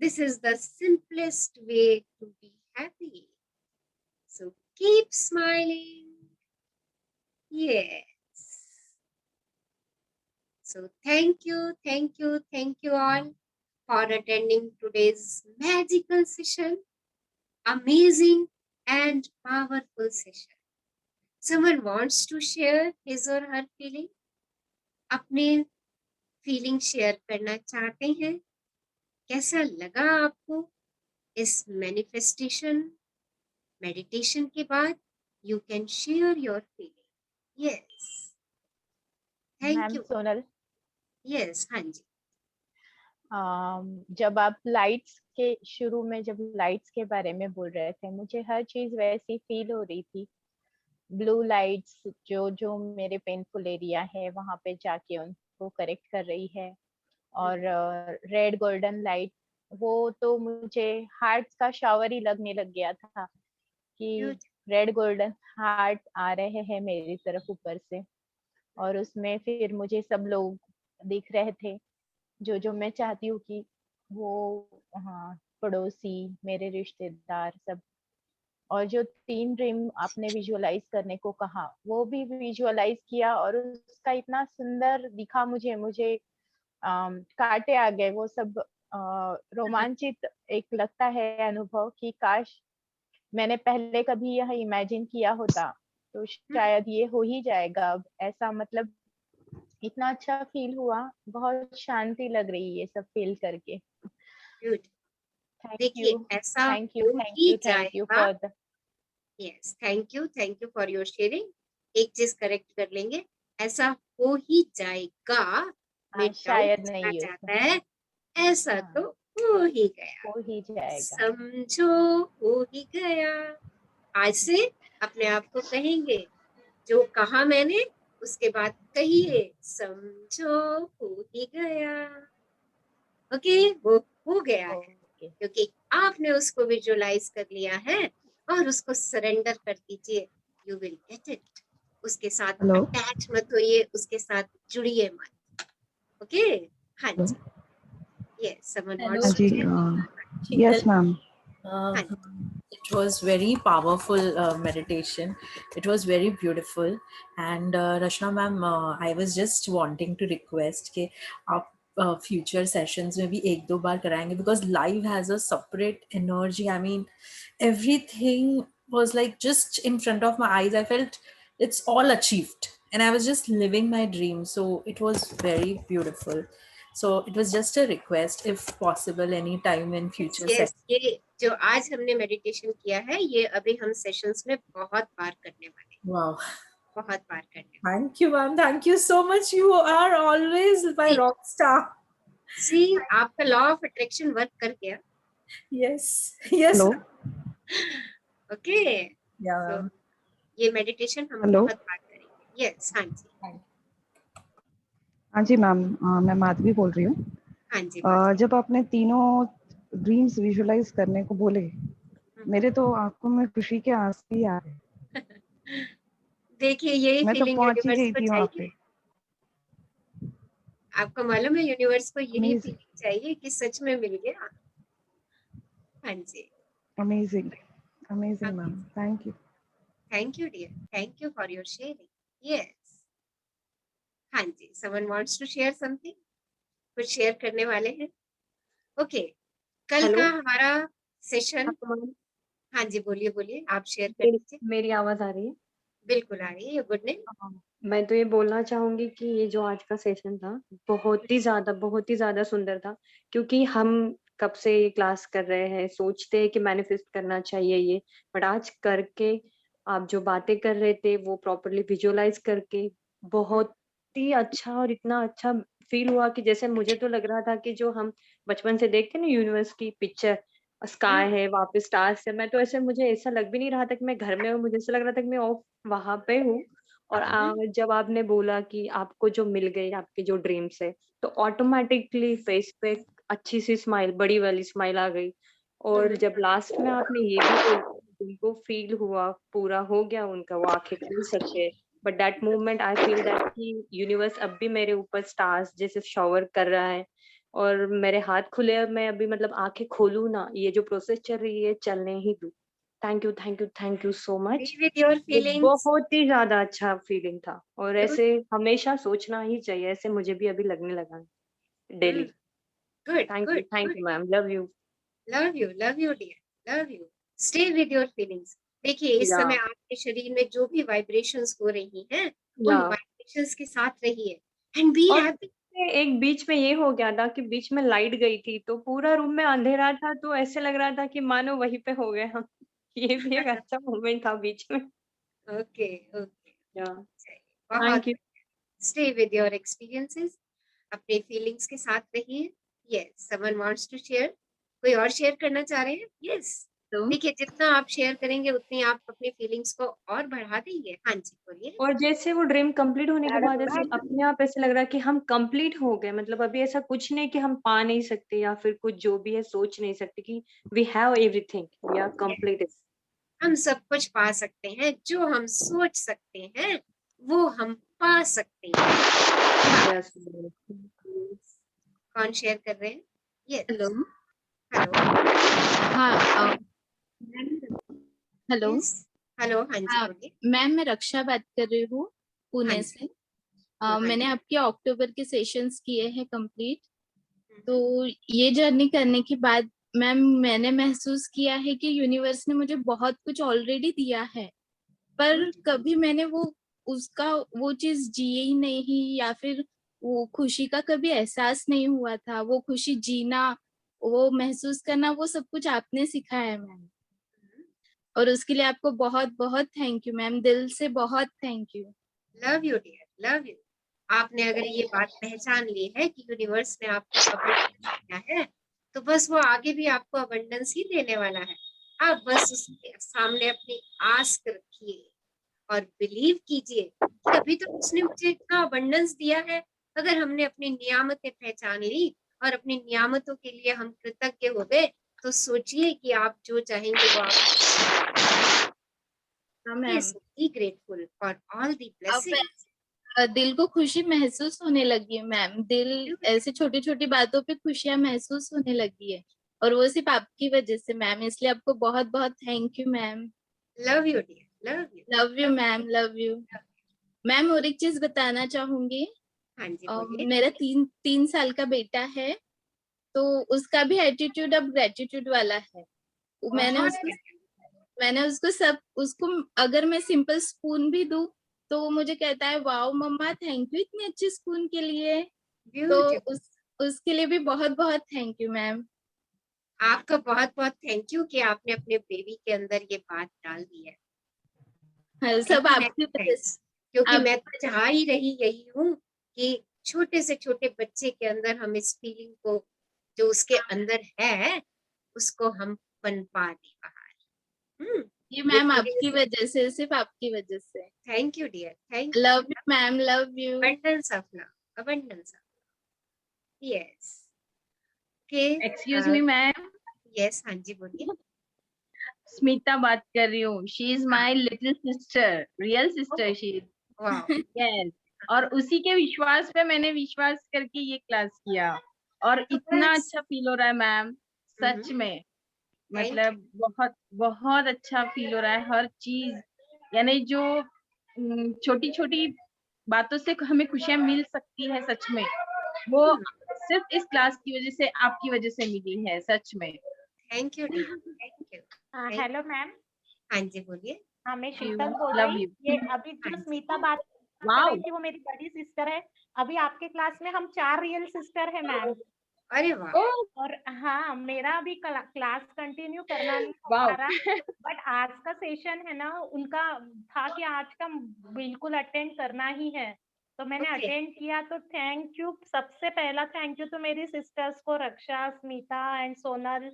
This is the simplest way to be happy. So keep smiling. Yes. So thank you, thank you, thank you all for attending today's magical session. Amazing and powerful session. Someone wants to share his or her feeling? अपने feeling share करना चाहते हैं? कैसा लगा आपको इस manifestation meditation के बाद? You can share your feeling. Yes, thank ma'am you. Sonal, yes, हाँ जी. जब आप लाइट्स के शुरू में जब लाइट्स के बारे में बोल रहे थे, मुझे हर चीज वैसी फील हो रही थी. ब्लू लाइट्स जो जो मेरे पेनफुल एरिया है वहां पे जाके उनको करेक्ट कर रही है, और रेड गोल्डन लाइट वो तो मुझे हार्ट का शावर ही लगने लग गया था कि रेड गोल्डन हार्ट आ रहे हैं मेरी तरफ ऊपर से. और उसमें फिर मुझे सब लोग दिख रहे थे जो जो मैं चाहती हूँ कि वो, हाँ, पड़ोसी, मेरे रिश्तेदार सब. और जो 3 ड्रीम आपने विजुअलाइज करने को कहा वो भी विजुअलाइज किया, और उसका इतना सुंदर दिखा मुझे कांटे आ गए. वो सब रोमांचित एक लगता है अनुभव कि काश मैंने पहले कभी यह इमेजिन किया होता तो शायद ये हो ही जाएगा अब. ऐसा मतलब इतना अच्छा फील हुआ, बहुत शांति लग रही है ये सब फील करके. गुड. थैंक देखिए यू, ऐसा थैंक यू, हो थैंक ही यू, थैंक यू जाएगा. For the. Yes, thank you for your sharing. एक चीज करेक्ट कर लेंगे, ऐसा हो ही जाएगा में डाउट शायद चला नहीं हो, जाता है. ऐसा तो हो ही गया. हो ही जाएगा. समझो हो ही गया. आज से अपने आप को कहेंगे, जो कहा मैंने उसके बाद कहिए, समझो हो ही गया. ओके, वो हो गया है क्योंकि आपने उसको विजुअलाइज कर लिया है. और उसको सरेंडर कर दीजिए. You will get it. उसके साथ अटैच मत होइए, उसके साथ जुड़िए मत. ओके, हाँ जी. Yes, someone wants to share. Yes, ma'am. It was very powerful meditation. It was very beautiful. And Rachna ma'am, I was just wanting to request कि आप future sessions में भी एक दो बार कराएंगे, because live has a separate energy. I mean, everything was like just in front of my eyes. I felt it's all achieved and I was just living my dream. So it was very beautiful. So it was just a request, if possible, any time in future yes, ये जो आज हमने meditation किया है ये अभी हम sessions में बहुत बार करने वाले हैं. Wow. बहुत बार करने. Thank you, ma'am. Thank you so much. You are always my rock star. सी, आपका लॉ ऑफ अट्रैक्शन वर्क कर गया. Yes. Yes. Hello. Okay. Yeah. ये मेडिटेशन हम Hello. बहुत बार करेंगे. यस, हाँ जी. हाँ जी मैम, मैं माधवी बोल रही हूँ। हाँ जी जब आपने तीनों ड्रीम्स विजुलाइज करने को बोले, मेरे तो आंखों में खुशी के आंसू ही आ गए। देखिए यही मैं तो फीलिंग पहुंच ही यूनिवर्स गई को थी वहां चाहिए। पे। आपको मालूम है यूनिवर्स को यही अमेजिंग, फीलिंग चाहिए कि सच में मिल गया। हाँ जी, amazing, amazing ma'am, thank you. Thank you dear, thank you for your sharing. Yes, हाँ जी, someone wants to share something, कुछ शेयर करने वाले हैं? ओके, कल हेलो का हमारा सेशन, आपको मालूम हाँ जी बोलिए बोलिए, आप शेयर कर मेरी दीजिए। मेरी आवाज आ रही है? बिल्कुल आ रही है, गुड नेम। मैं तो ये बोलना चाहूंगी कि ये जो आज का सेशन था बहुत ही ज्यादा सुंदर था, क्योंकि हम कब से ये क्लास कर रहे हैं, सोचते हैं कि मैनिफेस्ट करना चाहिए ये, बट आज करके आप जो बातें कर रहे थे वो प्रॉपरली विजुअलाइज करके बहुत ही अच्छा, और इतना अच्छा फील हुआ कि जैसे मुझे तो लग रहा था कि जो हम बचपन से देखते हैं ना यूनिवर्स की पिक्चर, स्काई है, वहाँ पे स्टार्स है, मैं तो ऐसे, मुझे ऐसा लग भी नहीं रहा था कि मैं घर में हूँ, मुझे ऐसा लग रहा था कि मैं वहां पे हूँ। और जब आपने बोला कि आपको जो मिल गए आपके जो ड्रीम्स है, तो ऑटोमेटिकली फेस पे अच्छी सी स्माइल, बड़ी वाली स्माइल आ गई। और जब लास्ट में आपने ये भी बोला, उनको फील हुआ, पूरा हो गया उनका, वो आंखें खुल सके, but that moment I feel that कि यूनिवर्स अब भी मेरे ऊपर स्टार्स जैसे शॉवर कर रहा है, और मेरे हाथ खुले, अब मैं अभी मतलब आंखें खोलूं ना, ये जो प्रोसेस चल रही है चलने ही दूं। Thank you, thank you, thank you so much. With your ये फीलिंग्स। बहुत ही ज्यादा अच्छा फीलिंग था, और ऐसे हमेशा सोचना ही चाहिए, ऐसे मुझे भी अभी लगने लगा है daily. Good thank good you ma'am, love you. Love you dear, love you. Stay with your feelings. देखिए इस या समय आपके शरीर में जो भी वाइब्रेशंस हो रही हैं, या उन वाइब्रेशंस के साथ रहिए एंड बी और हैप्पी। एक बीच में ये हो गया था कि बीच में लाइट गई थी, तो पूरा रूम में अंधेरा था, तो ऐसे लग रहा था कि मानो वहीं पे हो गए हम। ये भी एक अच्छा मोमेंट था बीच में। ओके ओके, या बहुत thank you. Stay with your experiences, अपने फीलिंग्स के साथ रहिए। Yes, someone wants to share, कोई और शेयर करना चाह रहे हैं? यस, देखिए जितना आप शेयर करेंगे उतनी आप अपनी फीलिंग्स को और बढ़ा देंगे। हाँ जी बोलिए। और जैसे वो ड्रीम कंप्लीट होने के बाद ऐसे अपने आप ऐसे लग रहा है कि हम कंप्लीट हो गए, मतलब अभी ऐसा कुछ नहीं कि हम पा नहीं सकते, या फिर कुछ जो भी है सोच नहीं सकते, कि we have everything, we are completed. हम सब कुछ पा सकते हैं, जो हम सोच सकते हैं वो हम पा सकते हैं। यस। कौन शेयर कर रहे हैं? Yes, hello. हेलो। हाँ हेलो। यस, हेलो, हाँ जी हाँ बोलिए। मैम, मैं रक्षा बात कर रही हूँ हाँ पुणे जी, से। हाँ मैंने जी। आपके अक्टूबर के सेशंस किए हैं कंप्लीट। तो ये जर्नी करने के बाद मैम मैंने महसूस किया है कि यूनिवर्स ने मुझे बहुत कुछ ऑलरेडी दिया है, पर कभी मैंने वो चीज जी ही नहीं, या फिर वो खुशी का कभी एहसास नहीं हुआ था। वो खुशी जीना, वो महसूस करना, वो सब कुछ आपने सिखाया है मैम, और उसके लिए आपको बहुत बहुत थैंक यू मैम, दिल से बहुत thank you. Love you dear, love you. आपने अगर ये बात पहचान ली है कि यूनिवर्स ने आपको अबंडेंस दिया है, तो बस वो आगे भी आपको अबंडेंस ही देने वाला है। आप बस उसके सामने अपनी आस रखिए और बिलीव कीजिए कि अभी तो उसने मुझे इतना अबंडेंस दिया है। अगर हमने अपनी नियामतें पहचान ली और अपनी नियामतों के लिए हम कृतज्ञ हो गए, तो सोचिए कि आप जो चाहेंगे वो आप। Ma'am be grateful for all the अब ब्लेसिंग्स। दिल को खुशी महसूस होने लगी है मैम। दिल ऐसे छोटी छोटी बातों पे खुशियां महसूस होने लगी है, और वो सिर्फ आपकी वजह से मैम, इसलिए आपको बहुत बहुत thank you ma'am. Love you dear, love you. Love you ma'am, love you ma'am. और एक चीज बताना चाहूंगी, हाँ जी बोलिए। मेरा 3 साल का बेटा है, तो उसका भी एटीट्यूड अब ग्रेटिट्यूड वाला है। बहुत मैंने उसको अगर मैं सिंपल स्पून भी दूं, तो वो मुझे कहता है वाओ मम्मा, थैंक यू इतनी अच्छी स्पून के लिए। तो उसके लिए भी बहुत बहुत थैंक यू मैम। आपका बहुत बहुत थैंक यू कि आपने अपने बेबी के अंदर ये बात डाल दी है। सब आपकी वजह से। क्योंकि मैं तो चाह ही रही यही हूँ कि छोटे से छोटे बच्चे के अंदर हम इस फीलिंग को जो उसके अंदर है उसको हम पनपा दे बाहर। ये मैम आपकी वजह से, सिर्फ आपकी वजह से। Thank you dear, thank love you ma'am, love you. Abundance of love, abundance. Yes. Okay. Excuse me ma'am, Yes, हाँ जी बोलिए. स्मिता बात कर रही हूँ. She is my little sister, real sister she is. Wow. Yes. और उसी के विश्वास पे मैंने विश्वास करके ये क्लास किया और इतना अच्छा फील हो रहा है मैम, सच में. मतलब बहुत बहुत अच्छा फील हो रहा है. हर चीज यानी जो छोटी छोटी बातों से हमें खुशियां मिल सकती है सच में, वो सिर्फ इस क्लास की वजह से, आपकी वजह से मिली है सच में. Thank you, dear. Thank you. Hello ma'am. हाँ जी बोलिए. हाँ, मैं शीतल बोल लव रही. यू. ये अभी जो स्मिता बात कर रही थी वो मेरी बड़ी सिस्टर है. अभी आपके क्लास में हम 4 रियल सिस्टर है मैम. अरे वाह. और हाँ, मेरा अभी क्लास कंटिन्यू करना नहीं हो वाओ. पा रहा, बट आज का सेशन है ना, उनका था कि आज का बिल्कुल अटेंड करना ही है, तो मैंने अटेंड किया. तो थैंक यू. सबसे पहला थैंक यू तो मेरी सिस्टर्स को, रक्षा, स्मिता एंड सोनल.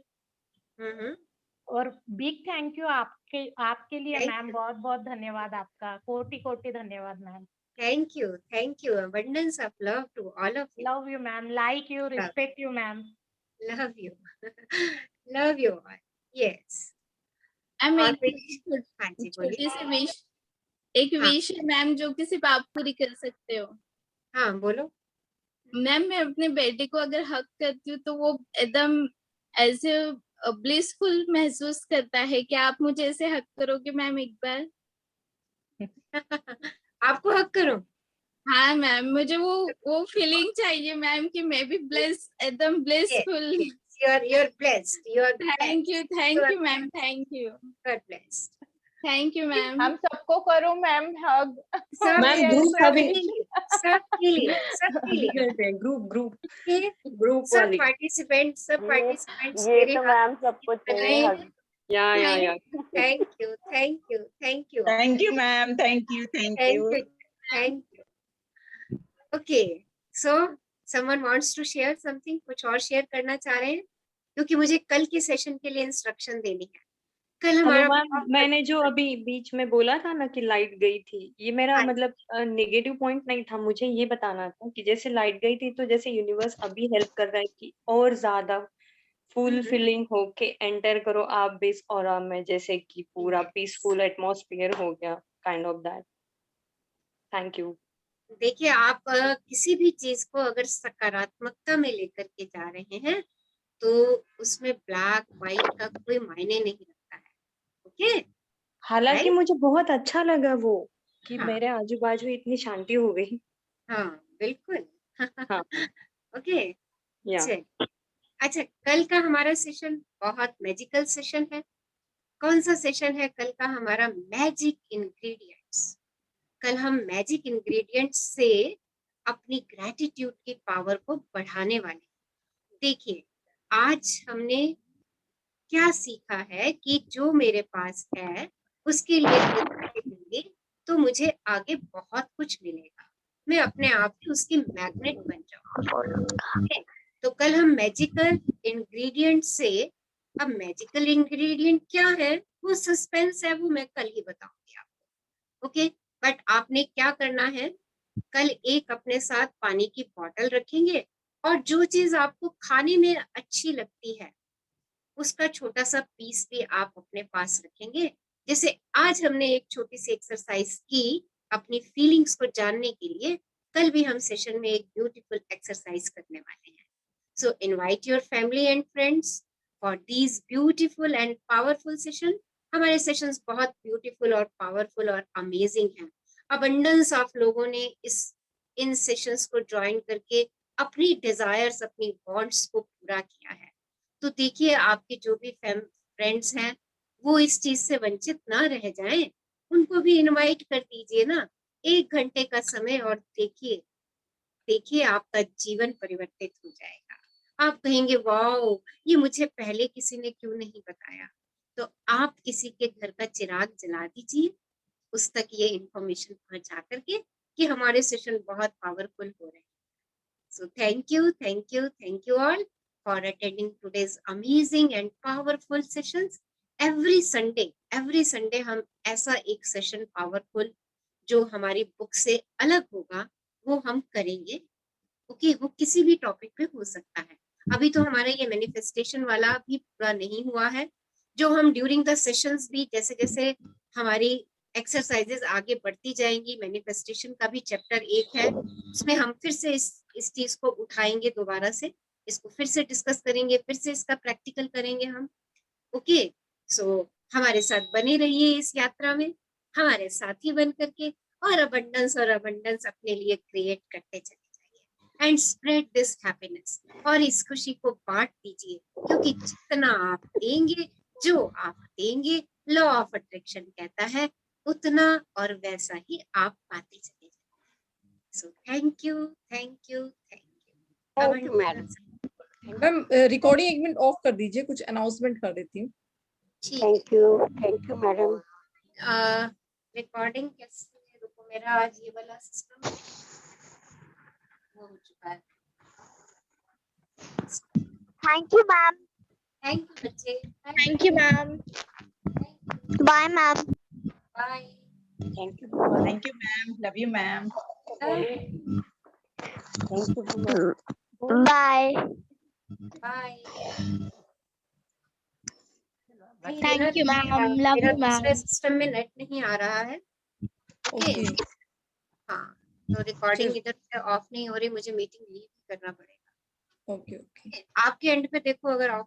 और बिग थैंक यू आपके लिए मैम. बहुत बहुत धन्यवाद आपका. कोटि कोटि धन्यवाद ma'am. Thank you. Thank you. Abundance of love to all of you. Love you ma'am. Like you, respect you ma'am. Love you. Love you all. Yes. Ma'am और एक फिर हाँ जी छोटी बोलिए. सी विश, एक विश है मैम जो कि सिर्फ आप पूरी कर सकते हो. हाँ बोलो. मैम मैं अपने बेटे को अगर हक करती हूँ तो वो एकदम ऐसे ब्लिसफुल महसूस करता है. कि आप मुझे ऐसे हक करोगे मैम एक बार? आपको हक करो. हाँ मैम, मुझे वो फीलिंग चाहिए मैम कि मैं भी ब्लेस, एकदम blissful. You're blessed. You're thank you ma'am. Thank you. You're blessed. Thank you ma'am. हम सबको करो मैम हग. सब मैम ग्रुप सबके लिए ग्रुप सब वाली. पार्टिसिपेंट्स ये तो मैम सबको चाहिए हग. या thank you. Thank you, ma'am. Thank you. Thank you. Okay, so someone wants to share something? कुछ और शेयर करना चाह रहे हैं? क्योंकि मुझे कल के सेशन के लिए इंस्ट्रक्शन देनी है. कल हमारा मैंने जो अभी बीच में बोला था ना कि लाइट गई थी, ये मेरा मतलब नेगेटिव पॉइंट नहीं था. मुझे ये बताना था कि जैसे लाइट गई थी तो जैसे यूनिवर्स अभी हेल्प कर रहा है कि और ज्यादा फुल फिलिंग होके एंटर करो आप बेस ऑरा में, जैसे कि पूरा पीसफुल एटमॉस्फेयर हो गया, kind of that. Thank you. देखिए आप किसी भी चीज को अगर सकारात्मकता में लेकर के जा रहे हैं तो उसमें ब्लैक व्हाइट का कोई मायने नहीं रखता है. ओके. हालांकि मुझे बहुत अच्छा लगा वो कि मेरे आजू बाजू इतनी शांति हो गई. हाँ बिल्कुल. हाँ. ओके. अच्छा, कल का हमारा सेशन बहुत मैजिकल सेशन है. कौन सा सेशन है कल का हमारा? Magic ingredients. कल हम मैजिक इंग्रेडिएंट्स से अपनी ग्रैटिट्यूड की पावर को बढ़ाने वाले. देखिए आज हमने क्या सीखा है कि जो मेरे पास है उसके लिए दूंगी तो मुझे आगे बहुत कुछ मिलेगा. मैं अपने आप ही उसकी मैग्नेट बन जाऊंगी. तो कल हम मैजिकल इंग्रेडिएंट से, अब मैजिकल इंग्रेडिएंट क्या है वो सस्पेंस है, वो मैं कल ही बताऊंगी आपको. ओके. बट आपने क्या करना है, कल एक अपने साथ पानी की बोतल रखेंगे और जो चीज आपको खाने में अच्छी लगती है उसका छोटा सा पीस भी आप अपने पास रखेंगे. जैसे आज हमने एक छोटी सी एक्सरसाइज की अपनी फीलिंग्स को जानने के लिए, कल भी हम सेशन में एक ब्यूटीफुल एक्सरसाइज करने वाले हैं. So invite your family and friends for these beautiful and powerful session. हमारे सेशंस बहुत ब्यूटीफुल और पावरफुल और अमेजिंग हैं. अबंडेंस ऑफ लोगों ने इन सेशंस को ज्वाइन करके अपनी डिजायर्स, अपनी वांट्स को पूरा किया है. तो देखिए आपके जो भी फ्रेंड्स हैं वो इस चीज से वंचित ना रह जाएं. उनको भी इनवाइट कर दीजिए ना, 1 घंटे का समय, और देखिए आपका जीवन परिवर्तित हो जाएगा. आप कहेंगे वाओ, ये मुझे पहले किसी ने क्यों नहीं बताया. तो आप किसी के घर का चिराग जला दीजिए, उस तक ये इंफॉर्मेशन पहुंचा करके कि हमारे सेशन बहुत पावरफुल हो रहे हैं. So thank you all for attending today's amazing and powerful sessions. Every Sunday हम ऐसा एक सेशन पावरफुल जो हमारी बुक से अलग होगा वो हम करेंगे. ओके, वो किसी भी टॉपिक पे हो सकता है। अभी तो हमारा ये मैनिफेस्टेशन वाला भी पूरा नहीं हुआ है, जो हम ड्यूरिंग द सेशंस भी जैसे जैसे हमारी एक्सरसाइजेस आगे बढ़ती जाएंगी, मैनिफेस्टेशन का भी चैप्टर 1 है, उसमें हम फिर से इस चीज को उठाएंगे, दोबारा से इसको फिर से डिस्कस करेंगे, फिर से इसका प्रैक्टिकल करेंगे हम। ओके, सो हमारे साथ बने रहिए इस यात्रा में, हमारे साथी बन करके, और अबंडेंस अपने लिए क्रिएट करते चले जाइए एंड स्प्रेड दिस हैप्पीनेस, और इस खुशी को बांट दीजिए, क्योंकि जितना आप देंगे, जो आप देंगे, लॉ ऑफ अट्रैक्शन कहता है उतना और वैसा ही आप पाते चले जाएंगे। So thank you, thank you, thank you. Thank you madam. Ma'am recording 1 minute of कर दीजिए, कुछ अनाउंसमेंट कर देती हूँ। Thank you madam. रिकॉर्डिंग कैसे, रुको, मेरा आज ये वाला सिस्टम वो हो चुका है। Thank you ma'am. Thank you बच्चे, thank you ma'am. Bye ma'am. Bye. Thank you ma'am, love you ma'am. Bye bye. Thank you ma'am, love मेरा यू दूसरे मैम। सिस्टम में नेट नहीं आ रहा है। ओके, हाँ, तो रिकॉर्डिंग इधर से ऑफ नहीं हो रही, मुझे मीटिंग लीव करना पड़ेगा। Okay okay. आपके एंड पे देखो अगर ऑफ